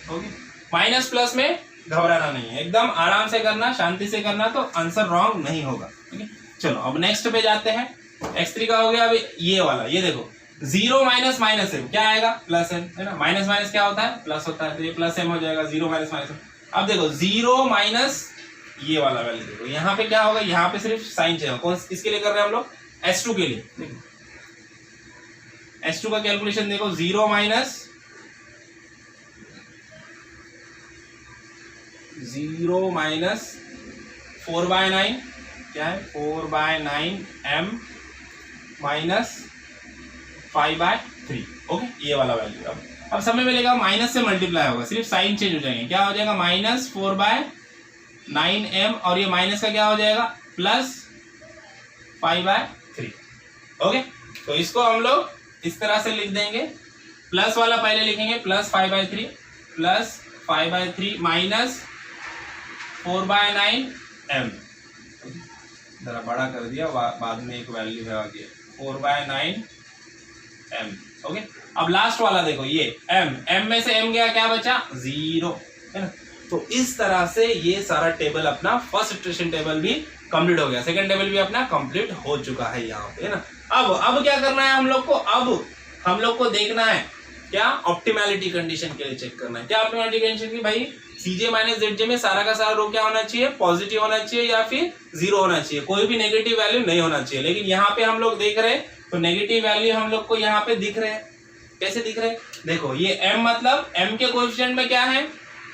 Okay minus plus में घबराना नहीं है एकदम आराम से करना शांति से करना तो आंसर रॉन्ग नहीं होगा। ठीक है चलो अब नेक्स्ट पे जाते हैं। x3 का हो गया अब ये वाला ये देखो 0 माइनस माइनस m क्या आएगा +m है ना। माइनस माइनस क्या होता है प्लस होता है तो ये +m हो जाएगा 0 माइनस माइनस। अब देखो 0 माइनस ये वाला वैल्यू देखो, यहाँ पे क्या होगा, यहाँ पे सिर्फ साइन चेंज होगा। कौन किसके लिए कर रहे हैं हम लोग, S2 के लिए। देखो S2 का कैलकुलेशन देखो, 0 माइनस 4/9 क्या है, 4/9 m माइनस 5/3। ओके, ये वाला वैल्यू। अब समय मिलेगा माइनस से मल्टीप्लाई होगा, सिर्फ साइन चेंज हो जाएंगे। क्या हो जाएगा, माइनस 4/9m और ये माइनस का क्या हो जाएगा, प्लस 5/3। ओके, तो इसको हम लोग इस तरह से लिख देंगे। प्लस वाला पहले लिखेंगे, प्लस 5/3 प्लस 5/3 माइनस 4/9m। जरा बड़ा कर दिया, बाद में एक वैल्यू है आगे, 4/9m। ओके, अब लास्ट वाला देखो, ये m में से m गया, क्या बचा, 0, है ना। तो इस तरह से ये सारा टेबल अपना फर्स्ट इटरेशन टेबल भी कंप्लीट हो गया, सेकंड टेबल भी अपना कंप्लीट हो चुका है यहाँ पे, है ना। अब क्या करना है हम लोग को, अब हम लोग को देखना है क्या, ऑप्टिमैलिटी कंडीशन के लिए चेक करना है। क्या ऑप्टिमैलिटी कंडीशन की, भाई Cj माइनस Zj में सारा का सारा रो क्या होना चाहिए, पॉजिटिव होना चाहिए या फिर 0 होना चाहिए, कोई भी नेगेटिव वैल्यू नहीं होना चाहिए। लेकिन यहाँ पे हम लोग देख रहे हैं तो नेगेटिव वैल्यू हम लोग को यहाँ पे दिख रहे हैं। कैसे दिख रहे हैं, देखो ये m मतलब m के कोएफिशिएंट में क्या है,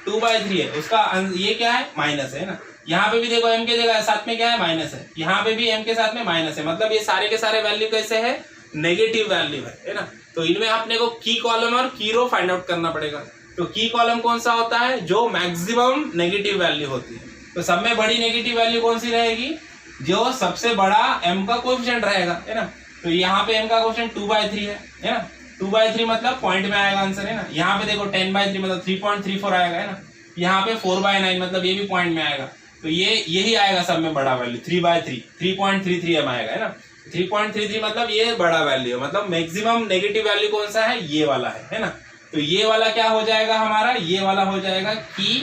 2/3 है, उसका ये क्या है, माइनस है ना। यहाँ पे भी देखो m के जगह साथ में क्या है, माइनस है, यहाँ पे भी m के साथ में माइनस है, मतलब ये सारे के सारे वैल्यू कैसे है, नेगेटिव वैल्यू है ना। तो इनमें अपने को की कॉलम और की रो फाइंड आउट करना पड़ेगा। तो की कॉलम कौन सा होता है, जो मैक्सिमम नेगेटिव वैल्यू होती है। तो सब में बड़ी नेगेटिव वैल्यू कौन सी रहेगी, जो सबसे बड़ा m का कोएफिशिएंट रहेगा, है ना। तो यहाँ पे m का कोएफिशिएंट 2/3 है ना। 2/3 मतलब पॉइंट में आएगा आंसर, है ना। यहाँ पे देखो 10/3 मतलब 3.34 आएगा, है ना। यहाँ पे 4/9 मतलब ये भी पॉइंट में आएगा। तो ये यही आएगा सब में बड़ा वैल्यू, 3/3 3.33 m आएगा, है ना। 3.33 मतलब ये बड़ा वैल्यू है, मतलब मैक्सिमम नेगेटिव वैल्यू कौन सा है, ये वाला है ना। तो ये वाला क्या हो जाएगा हमारा, ये वाला हो जाएगा की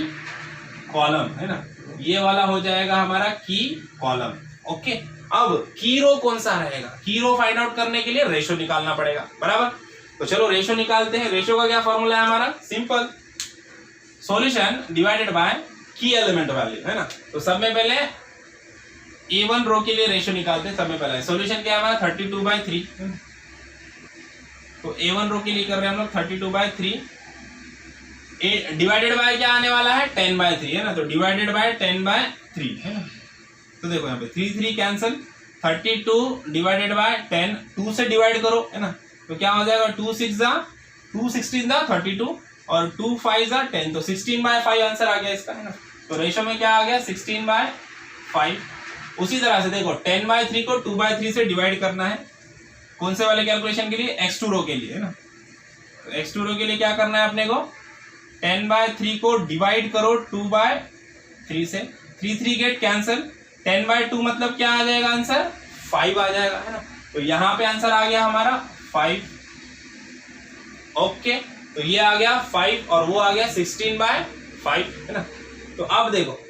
कॉलम, है ना। ये वाला हो जाएगा हमारा की कॉलम। ओके, अब की रो कौन सा रहेगा, की रो फाइंड आउट करने के लिए रेशो निकालना पड़ेगा, बराबर। तो चलो रेशो निकालते हैं। रेशो का क्या फॉर्मूला है हमारा, सिंपल, सॉल्यूशन डिवाइडेड बाय की एलिमेंट वैल्यू, है ना। तो सब में पहले A1 रो के लिए रेशो निकालते हैं। सब में पहले सॉल्यूशन क्या है हमारा, 32/3। तो A1 रो के लिए कर रहे हैं हम लोग 32/3, डिवाइडेड बाय क्या आने वाला है, 10/3, है ना। तो डिवाइडेड बाय 10/3, है ना। तो देखो यहाँ पे 3 कैंसिल, 32 डिवाइडेड बाय 10, 2 से डिवाइड करो, है ना। तो क्या हो जाएगा, 2 16 32 और 2 5 10, तो 16/5 आंसर आ गया इसका, है ना। तो रेशो में क्या आ गया, 16/5। उसी तरह से देखो 10/3 को 2/3 से डिवाइड करना है, कौन से वाले कैलकुलेशन के लिए, x2 रो के लिए, है ना। तो x2 रो के लिए क्या करना है अपने को, 10/3 को डिवाइड करो 2/3 से, 3 गेट कैंसिल, 10/2 मतलब क्या आ जाएगा आंसर, 5 आ जाएगा, है ना। तो यहाँ पे आंसर आ गया हमारा 5। ओके, तो ये आ गया 5 और वो आ गया 16/5, है ना। तो अब देखो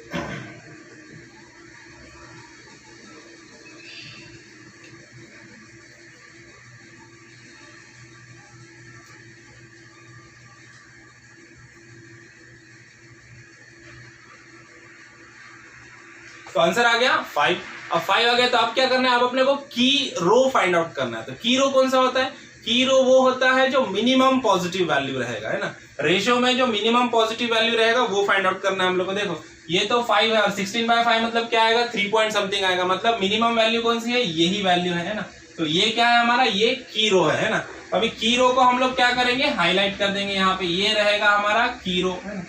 तो आंसर आ गया 5। अब 5 आ गया तो अब क्या करना है, अब अपने को की रो फाइंड आउट करना है। तो की रो कौन सा होता है, की रो वो होता है जो मिनिमम पॉजिटिव वैल्यू रहेगा, है ना। रेशियो में जो मिनिमम पॉजिटिव वैल्यू रहेगा वो फाइंड आउट करना है हम लोग को। देखो ये तो 5 है और 16/5 मतलब क्या आएगा, 3 पॉइंट समथिंग आएगा, मतलब मिनिमम वैल्यू कौन सी है, यही वैल्यू है ना। तो ये क्या है हमारा, ये की रो है ना। अभी की रो को हम लोग क्या करेंगे, हाईलाइट कर देंगे यहाँ पे, ये रहेगा हमारा की रो, है ना।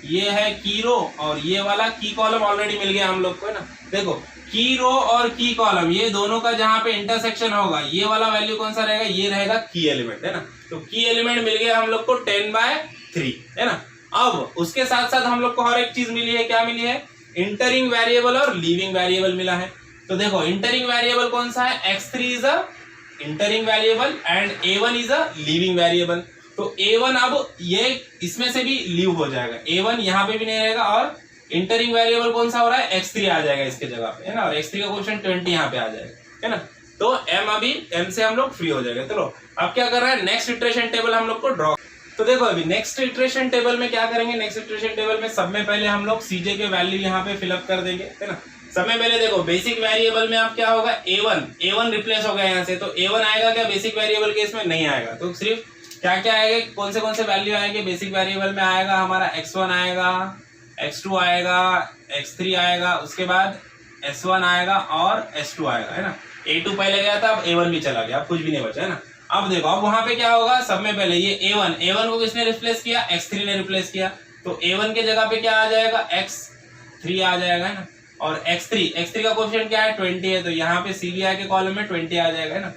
ये है की रो और ये वाला की कॉलम ऑलरेडी मिल गया हम लोग को, है ना। देखो की रो और की कॉलम ये दोनों का जहां पे इंटरसेक्शन होगा, ये वाला वैल्यू कौन सा रहेगा, ये रहेगा की एलिमेंट, है ना। तो की एलिमेंट मिल गया हम लोग को 10/3, है ना। अब उसके साथ साथ हम लोग को हर एक चीज मिली है, क्या मिली है, इंटरिंग वेरिएबल और लीविंग वेरिएबल मिला है। तो देखो इंटरिंग वेरिएबल कौन सा है, x3 is a entering variable and a1 is a leaving variable. तो a1 अब ये इसमें से भी लीव हो जाएगा, a1 यहाँ पे भी नहीं रहेगा और इंटरिंग वेरिएबल कौन सा हो रहा है, x3 आ जाएगा इसके जगह पे, है ना। और x3 का क्वेश्चन 20 यहाँ पे आ जाएगा, है ना। तो m अभी m से हम लोग फ्री हो जाएगा। चलो अब क्या कर रहे हैं, नेक्स्ट इटरेशन टेबल हम लोग को ड्रॉ। तो देखो अभी नेक्स्ट इटरेशन टेबल में क्या करेंगे, नेक्स्ट इटरेशन टेबल में सब में पहले हम लोग सीजे के वैल्यू यहाँ पे फिलअप कर देंगे, है ना। सब में पहले देखो बेसिक वेरिएबल में आप क्या होगा, a1 रिप्लेस हो गया यहाँ से, तो a1 आएगा क्या बेसिक वेरिएबल के इसमें, नहीं आएगा। तो सिर्फ क्या क्या आएगा, कौन से वैल्यू आएंगे बेसिक वेरिएबल में, आएगा हमारा x1 आएगा, x2 आएगा, x3 आएगा, उसके बाद s1 आएगा और s2 आएगा, है ना। a2 पहले गया था, अब a1 भी चला गया, अब कुछ भी नहीं बचा, है ना। अब देखो अब वहां पे क्या होगा, सब में पहले ये a1 को किसने रिप्लेस किया, x3 ने रिप्लेस किया, तो a1 के जगह पे क्या आ जाएगा, x3 आ जाएगा, है ना। और x3 का कोएफिशिएंट क्या है, 20 है, तो यहाँ पे CBI के कॉलम में 20 आ जाएगा, है ना।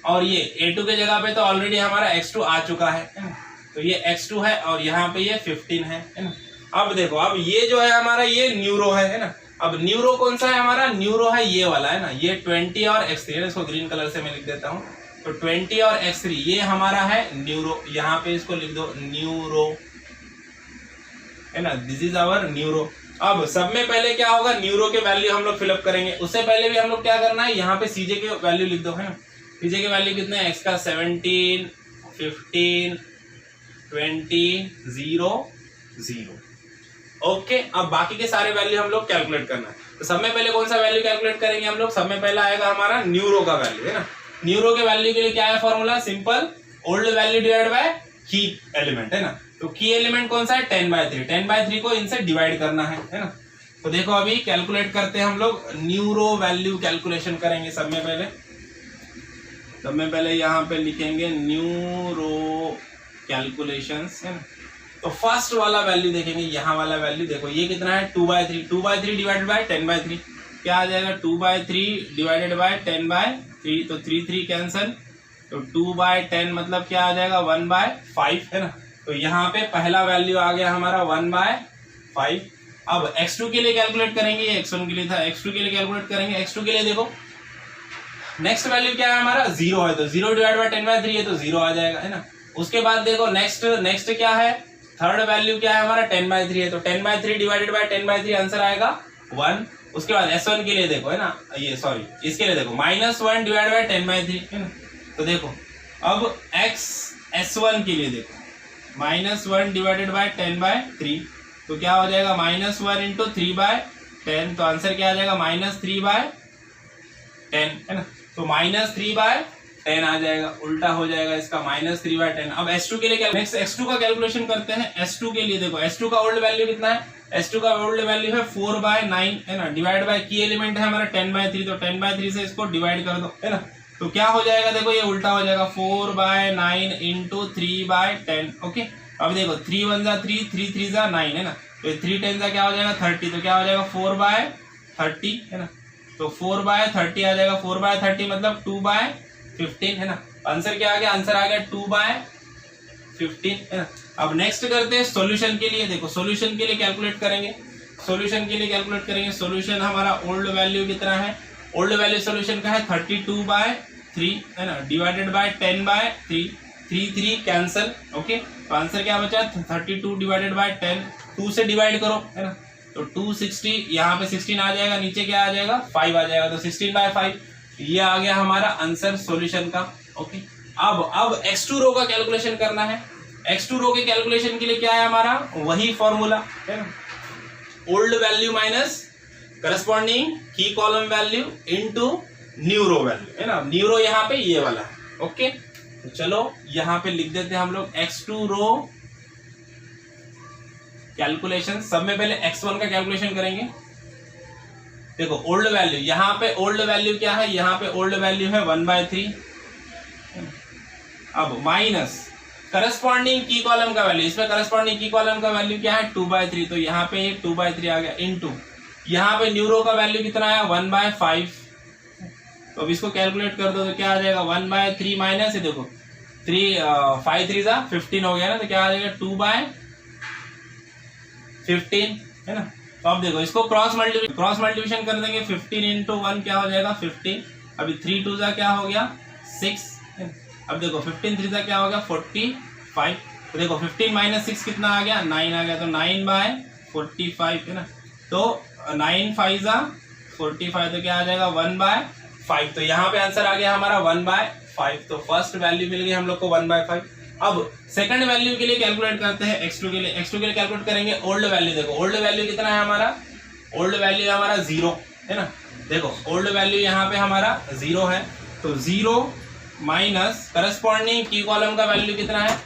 और ये a2 के जगह पे तो ऑलरेडी हमारा x2 आ चुका है ना, तो ये x2 है और यहाँ पे ये 15 है ना। अब देखो अब ये जो है हमारा ये न्यूरो है ना। अब न्यूरो कौन सा है हमारा, न्यूरो है ये वाला, है ना। ये 20 और x3, इसको ग्रीन कलर से मैं लिख देता हूँ, तो 20 और x3 ये हमारा है न्यूरो, यहाँ पे इसको लिख दो न्यूरो, है ना, दिस इज आवर न्यूरो। अब सब में पहले क्या होगा, न्यूरो के वैल्यू हम लोग फिलअप करेंगे, उससे पहले भी हम लोग क्या करना है, यहाँ पे सीजे के वैल्यू लिख दो, है ना। सीजे के वैल्यू कितने हैं, x का 17, 15, 20, 0, 0। ओके, अब बाकी के सारे वैल्यू हम लोग कैलकुलेट करना है। तो सब में पहले कौन सा वैल्यू कैलकुलेट करेंगे हम लोग, सब में पहला आएगा हमारा न्यूरो का वैल्यू, है ना। न्यूरो के वैल्यू के लिए क्या है formula, simple, old value divide by की एलिमेंट, है ना। तो की एलिमेंट कौन सा है, 10/3, 10/3 को इनसे डिवाइड करना है ना। तो देखो अभी कैलकुलेट करते हैं हम लोग, न्यूरो वैल्यू कैलकुलेशन करेंगे। सब में पहले यहाँ पे लिखेंगे न्यूरो कैलकुलेशंस, है ना। तो फर्स्ट वाला वैल्यू देखेंगे, यहाँ वाला वैल्यू देखो ये कितना है, 2/3, 2/3 डिवाइडेड बाय 10/3 क्या आ जाएगा, 2/3 डिवाइडेड बाय 10/3, तो 3 कैंसल, तो 2/10 मतलब क्या आ जाएगा, 1/5, है ना। तो यहाँ पे पहला वैल्यू आ गया हमारा 1/5। अब x2 के लिए कैलकुलेट करेंगे, ये x1 के लिए था, x2 के लिए कैलकुलेट करेंगे। x2 के लिए देखो नेक्स्ट वैल्यू क्या है हमारा, 0 है, तो 0 डिवाइड बाय 10/3 है, तो 0 आ जाएगा, है ना। उसके बाद देखो नेक्स्ट क्या है, थर्ड वैल्यू क्या है हमारा, 10/3 है, तो 10/3 डिवाइडेड बाय 10/3 आंसर आएगा 1। उसके बाद s1 के लिए देखो, है ना, ये सॉरी इसके लिए देखो -1 डिवाइड बाय 10/3, है ना। तो देखो अब s1 के लिए देखो -1 डिवाइडेड बाय 10/3, तो क्या हो जाएगा, -1 इंटू 3/10, तो आंसर क्या आ जाएगा, -3/10, है ना। तो -3/10 आ जाएगा, उल्टा हो जाएगा इसका, -3/10। अब s2 के लिए नेक्स्ट x2 का कैलकुलेशन करते हैं। s2 के लिए देखो s2 का ओल्ड वैल्यू कितना है, s2 का ओल्ड वैल्यू है 4/9, है ना, डिवाइड बाय की एलिमेंट है हमारा 10/3, तो 10/3 से इसको डिवाइड कर दो, है ना। तो क्या हो जाएगा, देखो ये उल्टा हो जाएगा, 4/9 इंटू 3/10। ओके, अब देखो 3 1 जा 3, 3 3 जा 9, है ना, तो 3 10 जा क्या हो जाएगा 30, तो क्या हो जाएगा 4/30, है ना। तो 4/30 आ जाएगा, 4/30 मतलब 2/15, है ना। आंसर क्या आ गया, आंसर आ गया 2/15, है ना। अब नेक्स्ट करते हैं सॉल्यूशन के लिए। देखो सॉल्यूशन के लिए कैलकुलेट करेंगे, सॉल्यूशन हमारा ओल्ड वैल्यू कितना है, ओल्ड वैल्यू सॉल्यूशन का है 32/3, है ना, डिवाइडेड बाय 10/3, 3 कैंसल। ओके, तो आंसर क्या बचा, 32 डिवाइडेड बाय 10, 2 से डिवाइड करो, है ना, तो 260, यहाँ पे 16 आ जाएगा, नीचे क्या आ जाएगा 5 आ जाएगा, तो 16/5 ये आ गया हमारा आंसर सॉल्यूशन का। ओके, अब x2 रो का कैलकुलेशन करना है। x2 रो के कैलकुलेशन के लिए क्या है हमारा, वही फॉर्मूला, है ना, ओल्ड वैल्यू माइनस करस्पॉन्डिंग की column value into new row value, है ना। न्यू रो यहाँ पे ये वाला है। ओके, तो चलो यहाँ पे लिख देते हैं हम लोग x2 रो कैलकुलेशन। सब में पहले x1 का कैलकुलेशन करेंगे। देखो ओल्ड वैल्यू, यहाँ पे ओल्ड वैल्यू क्या है, यहाँ पे ओल्ड वैल्यू है 1/3, अब माइनस करस्पॉन्डिंग की कॉलम का वैल्यू, इसमें करस्पॉन्डिंग की कॉलम का वैल्यू क्या है 2/3, तो यहाँ पे 2/3 आ गया, इनटू यहाँ पे न्यूरो का वैल्यू कितना है 1/5, तो अब इसको कैलकुलेट कर दो तो क्या आ जाएगा 1/3 माइनस, ये देखो 5 3 जा 15 हो गया ना, तो क्या आ जाएगा 2/15, है ना। तो अब देखो इसको क्रॉस मल्टीप्लिकेशन कर देंगे, 15 इंटू 1 क्या हो जाएगा 15, अभी 3 2 जा क्या हो गया 6, अब देखो 15 3 जा क्या हो गया 45, तो देखो 15 माइनस 6 कितना आ गया 9 आ गया, तो 9/45, है ना। तो 9 5 जा 45, तो क्या आ जाएगा 1/5, तो यहाँ पे आंसर आ गया हमारा 1/5, तो फर्स्ट वैल्यू मिल गई हम लोग को 1/5। अब सेकंड वैल्यू के लिए कैलकुलेट करते हैं x2 के लिए। x2 के लिए कैलकुलेट करेंगे ओल्ड वैल्यू। देखो ओल्ड वैल्यू कितना है हमारा, ओल्ड वैल्यू हमारा 0 है ना। देखो ओल्ड वैल्यू यहाँ पे हमारा 0 है, तो 0 माइनस करस्पॉन्डिंग की कॉलम का वैल्यू कितना है,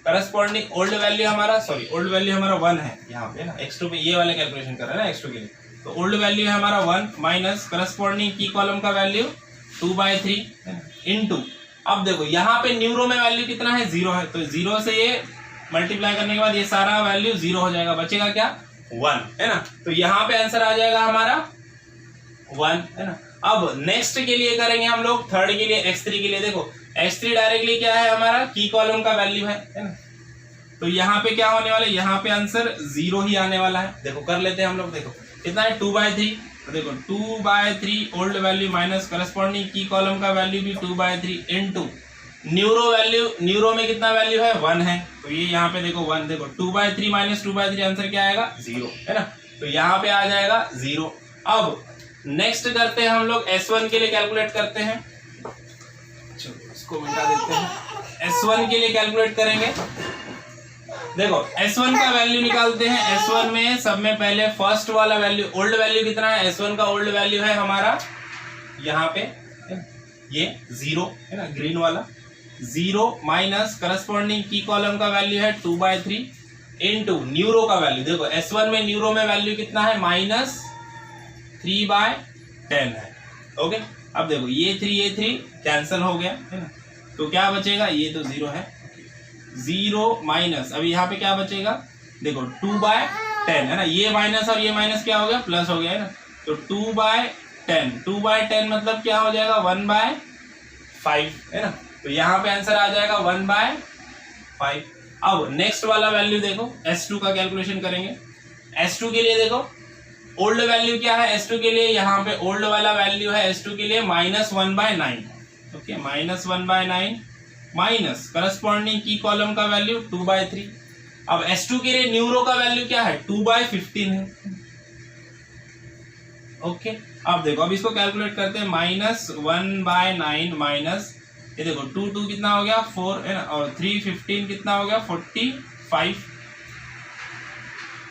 करस्पॉन्डिंग ओल्ड वैल्यू हमारा, सॉरी ओल्ड वैल्यू हमारा 1 है यहाँ पे ना, x2 पे ये वाले कैलकुलेशन कर रहे हैं ना x2 के लिए। तो ओल्ड वैल्यू है हमारा 1 माइनस करस्पॉन्डिंग की कॉलम का वैल्यू 2/3 इनटू, अब देखो यहाँ पे न्यूरो में वैल्यू कितना है, 0 है, तो 0 से ये मल्टीप्लाई करने के बाद ये सारा वैल्यू 0 हो जाएगा, बचेगा क्या 1 है ना। तो यहाँ पे आंसर आ जाएगा हमारा 1 है ना। अब नेक्स्ट के लिए करेंगे हम लोग, थर्ड के लिए x3 के लिए। देखो x3 डायरेक्टली क्या है हमारा, की कॉलम का वैल्यू है ना। तो यहाँ पे क्या होने वाला है, यहाँ पे आंसर 0 ही आने वाला है। देखो कर लेते हैं हम लोग, देखो कितना है 2/3, तो देखो 2/3 ओल्ड वैल्यू माइनस करस्पॉन्डिंग की कॉलम का वैल्यू भी 2/3 इनटू न्यूरो वैल्यू, न्यूरो में कितना वैल्यू है 1 है, तो ये यहाँ पे देखो 1, देखो 2/3 माइनस 2/3 आंसर क्या आएगा 0 है ना। तो यहाँ पे आ जाएगा 0। अब नेक्स्ट करते हैं हम लोग S1 के लिए कैलकुलेट करते हैं, चलो इसको मिटा देते हैं। S1 के लिए कैलकुलेट करेंगे। देखो S1 का वैल्यू निकालते हैं। S1 में सब में पहले फर्स्ट वाला वैल्यू, ओल्ड वैल्यू कितना है, S1 का ओल्ड वैल्यू है हमारा यहाँ पे ये 0 है ना, ग्रीन वाला 0 माइनस करस्पॉन्डिंग की कॉलम का वैल्यू है 2/3 इनटू न्यूरो का वैल्यू। देखो S1 में न्यूरो में वैल्यू कितना है -3/10 है। ओके, अब देखो ये 3 कैंसिल हो गया है ना, तो क्या बचेगा, ये तो 0 है, 0 माइनस, अभी यहाँ पे क्या बचेगा, देखो 2/10 है ना, ये माइनस और ये माइनस क्या हो गया, प्लस हो गया है ना। तो 2/10 मतलब क्या हो जाएगा 1/5 है ना। तो यहाँ पे आंसर आ जाएगा 1/5। अब नेक्स्ट वाला वैल्यू देखो, S2 का कैलकुलेशन करेंगे। S2 के लिए देखो ओल्ड वैल्यू क्या है, S2 के लिए यहाँ पे ओल्ड वाला वैल्यू है S2 के लिए -1/9। ओके, -1/9 माइनस करस्पॉन्डिंग की कॉलम का वैल्यू 2/3। अब S2 के लिए न्यूरो का वैल्यू क्या है 2/15 है। ओके, अब देखो अब इसको कैलकुलेट करते हैं, -1/9 माइनस ये देखो 2 कितना हो गया 4 है ना, और 3 15 कितना हो गया 45।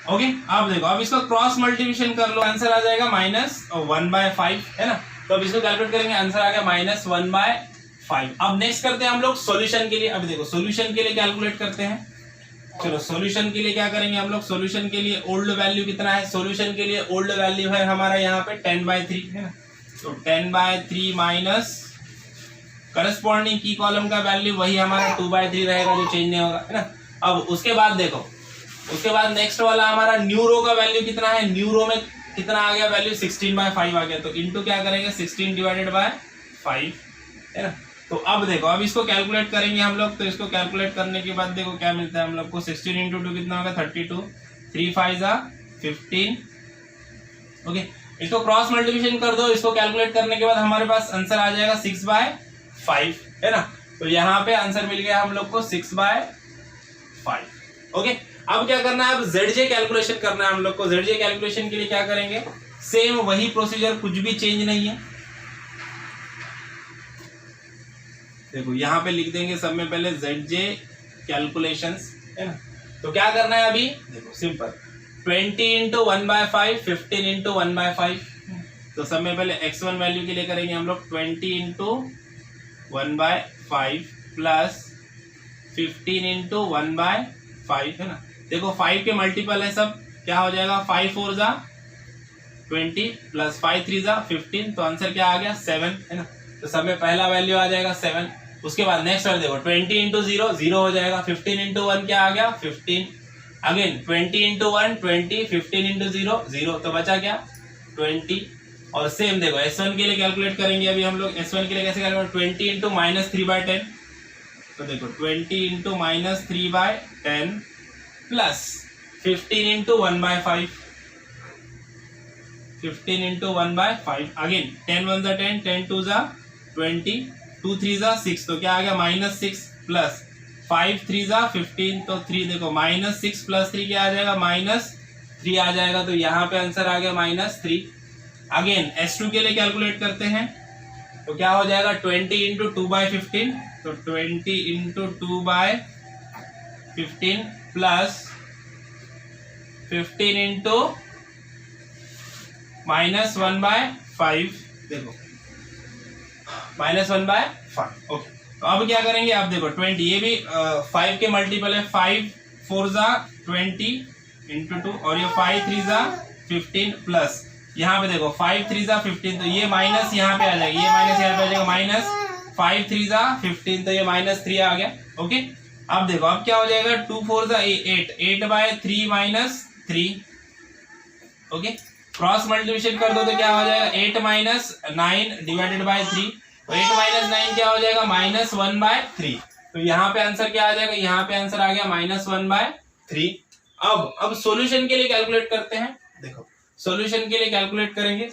ओके, अब देखो अब इसको क्रॉस मल्टीप्लिकेशन कर लो, आंसर आ जाएगा -1/5 है ना। तो अब इसको कैलकुलेट करेंगे, आंसर आ गया -1/5। अब नेक्स्ट करते हैं हम लोग सॉल्यूशन के लिए। अब देखो सॉल्यूशन के लिए कैलकुलेट करते हैं। चलो सॉल्यूशन के लिए क्या करेंगे हम लोग, सॉल्यूशन के लिए ओल्ड वैल्यू कितना है, सॉल्यूशन के लिए ओल्ड वैल्यू है हमारा यहाँ पे 10/3 है ना। तो 10/3 माइनस करस्पॉन्डिंग की कॉलम का वैल्यू वही हमारा 2/3 रहेगा, जो चेंज नहीं होगा है ना। अब उसके बाद देखो, उसके बाद नेक्स्ट वाला हमारा न्यूरो का वैल्यू कितना है, न्यूरो में कितना आ गया वैल्यू 16/5 आ गया, तो इनटू क्या करेंगे 16/5 है ना। तो अब देखो अब इसको कैलकुलेट करेंगे हम लोग, तो इसको कैलकुलेट करने के बाद देखो क्या मिलता है हम लोग को, 16 × 2 कितना होगा 32, 3 5 15। ओके, इसको क्रॉस मल्टीप्लिकेशन कर दो, इसको कैलकुलेट करने के बाद हमारे पास आंसर आ जाएगा 6/5 है ना। तो यहाँ पे आंसर मिल गया हम लोग को 6/5। ओके, अब क्या करना है, अब ZJ कैलकुलेशन करना है हम लोग को। ZJ कैलकुलेशन के लिए क्या करेंगे, सेम वही प्रोसीजर, कुछ भी चेंज नहीं है। देखो यहाँ पे लिख देंगे सब में पहले ZJ कैलकुलेशंस है ना। तो क्या करना है अभी, देखो सिंपल, 20 × 1/5 15 × 1/5। तो सब में पहले x1 वैल्यू के लिए करेंगे हम लोग 20 × 1/5 प्लस 15 × 1/5 है ना। देखो 5 के मल्टीपल है सब, क्या हो जाएगा 5 4 20 प्लस 5 3 15, तो आंसर क्या आ गया 7 है ना। तो सब में पहला वैल्यू आ जाएगा 7। उसके बाद नेक्स्ट वाला देखो 20 × 0 0 हो जाएगा, 15 × 1 क्या आ गया 15, अगेन 20 × 1 20, 15 × 0 0, तो बचा क्या 20। और सेम देखो S1 के लिए कैलकुलेट करेंगे अभी हम लोग। S1 के लिए कैसे कैलकुलेट, 20 × -3/10, तो देखो 20 × -3/10 प्लस 15 × 1/5, 15 × 1/5, अगेन 10 1 10, 10 2 20, 2 3 6, तो क्या आ गया -6 प्लस 5 3 15, तो 3 देखो -6 प्लस 3 क्या आ जाएगा -3 आ जाएगा, तो यहाँ पे आंसर आ गया -3। अगेन S2 के लिए कैलकुलेट करते हैं, तो क्या हो जाएगा 20 × 2/15, तो 20 × 15 प्लस 15 इंटू -1/5, देखो -1/5। ओके, तो अब क्या करेंगे, आप देखो 20, ये भी 5 के मल्टीपल है, 5 4 जा 20 इंटू 2, और ये 5 3 जा 15 प्लस यहाँ पे देखो 5 3 जा 15, तो ये माइनस यहाँ पे आ जाएगा, ये माइनस यहाँ पे आ जाएगा, -5 3 जा 15, तो ये -3 आ गया। ओके, अब देखो अब क्या हो जाएगा, 2 4 जा 8, 8/3 -3। ओके, क्रॉस मल्टीप्लिकेशन कर दो तो क्या हो जाएगा, 8 - 9 डिवाइडेड बाय 3, तो 8 - 9 क्या हो जाएगा, -1/3। तो यहाँ पे आंसर क्या आ जाएगा, यहाँ पे आंसर आ गया -1/3। अब सॉल्यूशन के लिए कैलकुलेट करते हैं। देखो सॉल्यूशन के लिए कैलकुलेट करेंगे,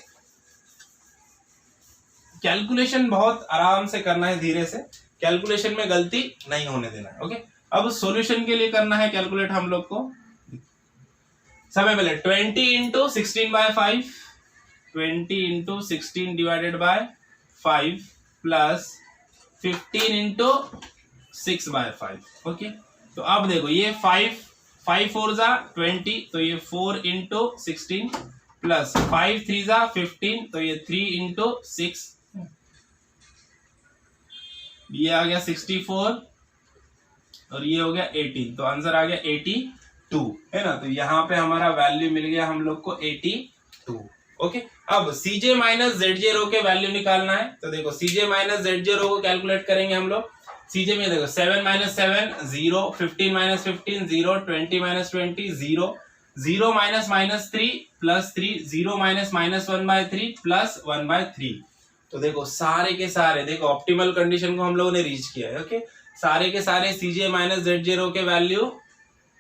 कैलकुलेशन बहुत आराम से करना है, धीरे से, कैलकुलेशन में गलती नहीं होने देना है। ओके, अब सॉल्यूशन के लिए करना है कैलकुलेट हम लोग को। समय पहले 20 into 16/5, 20 into 16 divided by 5 plus 15 into 6/5। Okay, तो अब देखो ये 5 4 जा 20, तो ये 4 इंटू 16 प्लस 5 3 जा 15, तो ये 3 इंटू 6, ये आ गया 64, और ये हो गया 18, तो आंसर आ गया 82, है ना। तो यहाँ पे हमारा वैल्यू मिल गया हम लोग को 82। ओके, अब Cj माइनस Zj रो के वैल्यू निकालना है, तो देखो Cj माइनस Zj रो को कैलकुलेट करेंगे हम लोग। Cj में देखो 7 - 7 0, 15 - 15 0, 20 - 20 0, 0 - -3 प्लस 3, 0 - -1/3 प्लस 1/3। तो देखो सारे के सारे, देखो ऑप्टिमल कंडीशन को हम लोगों ने रीच किया है। ओके, सारे के सारे Cj माइनस Zj रो के वैल्यू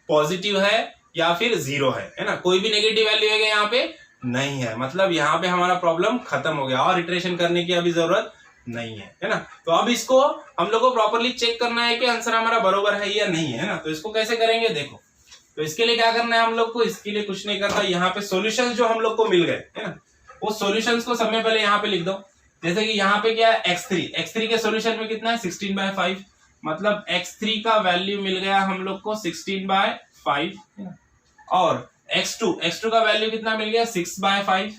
पॉजिटिव है या फिर 0 है ना, कोई भी नेगेटिव वैल्यू है यहाँ पे नहीं है, मतलब यहाँ पे हमारा प्रॉब्लम खत्म हो गया और इटरेशन करने की अभी जरूरत नहीं है ना। तो अब इसको हम लोग को प्रॉपरली चेक करना है कि आंसर हमारा बरोबर है या नहीं है ना। तो इसको कैसे करेंगे, देखो, तो इसके लिए क्या करना है हम लोग को, इसके लिए कुछ नहीं करना, यहाँ पे सॉल्यूशंस जो हम लोग को मिल गए है ना, वो सॉल्यूशंस को समय पहले यहाँ पे लिख दो। जैसे कि यहाँ पे क्या है, x3 के सॉल्यूशन में कितना है, 16/5, मतलब x3 का वैल्यू मिल गया हम लोग को 16/5, और x2 का वैल्यू कितना मिल गया, 6/5,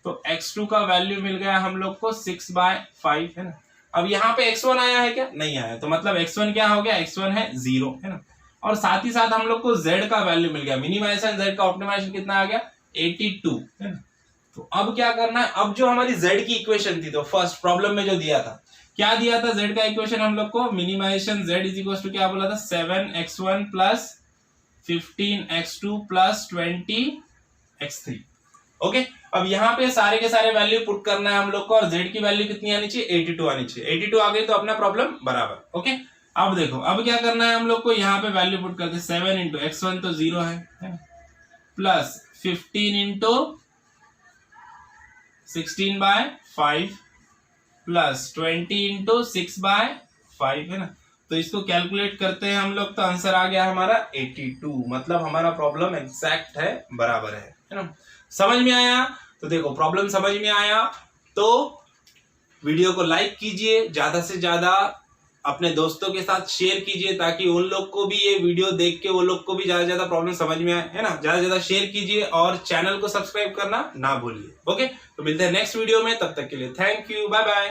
तो x2 का वैल्यू मिल गया हम लोग को 6/5, है ना। अब यहाँ पे x1 आया है क्या, नहीं आया, तो मतलब x1 क्या हो गया, x1 है 0, है ना। और साथ ही साथ हम लोग को z का वैल्यू मिल गया, मिनिमाइजेशन z का ऑप्टिमाइजेशन कितना आ गया, 82, है ना। तो अब क्या करना है, अब जो हमारी z की इक्वेशन थी, तो फर्स्ट प्रॉब्लम में जो दिया था, क्या दिया था z का इक्वेशन हम लोग को, minimization z is equal to क्या बोला था, 7x1 plus 15x2 plus 20x3। Okay, अब यहाँ पे सारे के सारे वैल्यू पुट करना है हम लोग को, और z की वैल्यू कितनी आनी चाहिए, 82 आनी चाहिए। 82 आ गई तो अपना प्रॉब्लम बराबर। ओके, अब देखो अब क्या करना है हम लोग को, यहाँ पे वैल्यू पुट करते 7 इंटू x1 तो 0 है, प्लस 15 इंटू 16/5 प्लस 20 इंटू 6/5, है ना। तो इसको कैलकुलेट करते हैं हम लोग, तो आंसर आ गया हमारा 82, मतलब हमारा प्रॉब्लम एग्जैक्ट है, बराबर है ना। समझ में आया, तो देखो प्रॉब्लम समझ में आया तो वीडियो को लाइक कीजिए, ज्यादा से ज्यादा अपने दोस्तों के साथ शेयर कीजिए, ताकि उन लोग को भी ये वीडियो देख के वो लोग को भी ज्यादा से ज्यादा प्रॉब्लम समझ में आए, है ना। ज्यादा से ज्यादा शेयर कीजिए और चैनल को सब्सक्राइब करना ना भूलिए। ओके, तो मिलते हैं नेक्स्ट वीडियो में, तब तक के लिए थैंक यू, बाय बाय।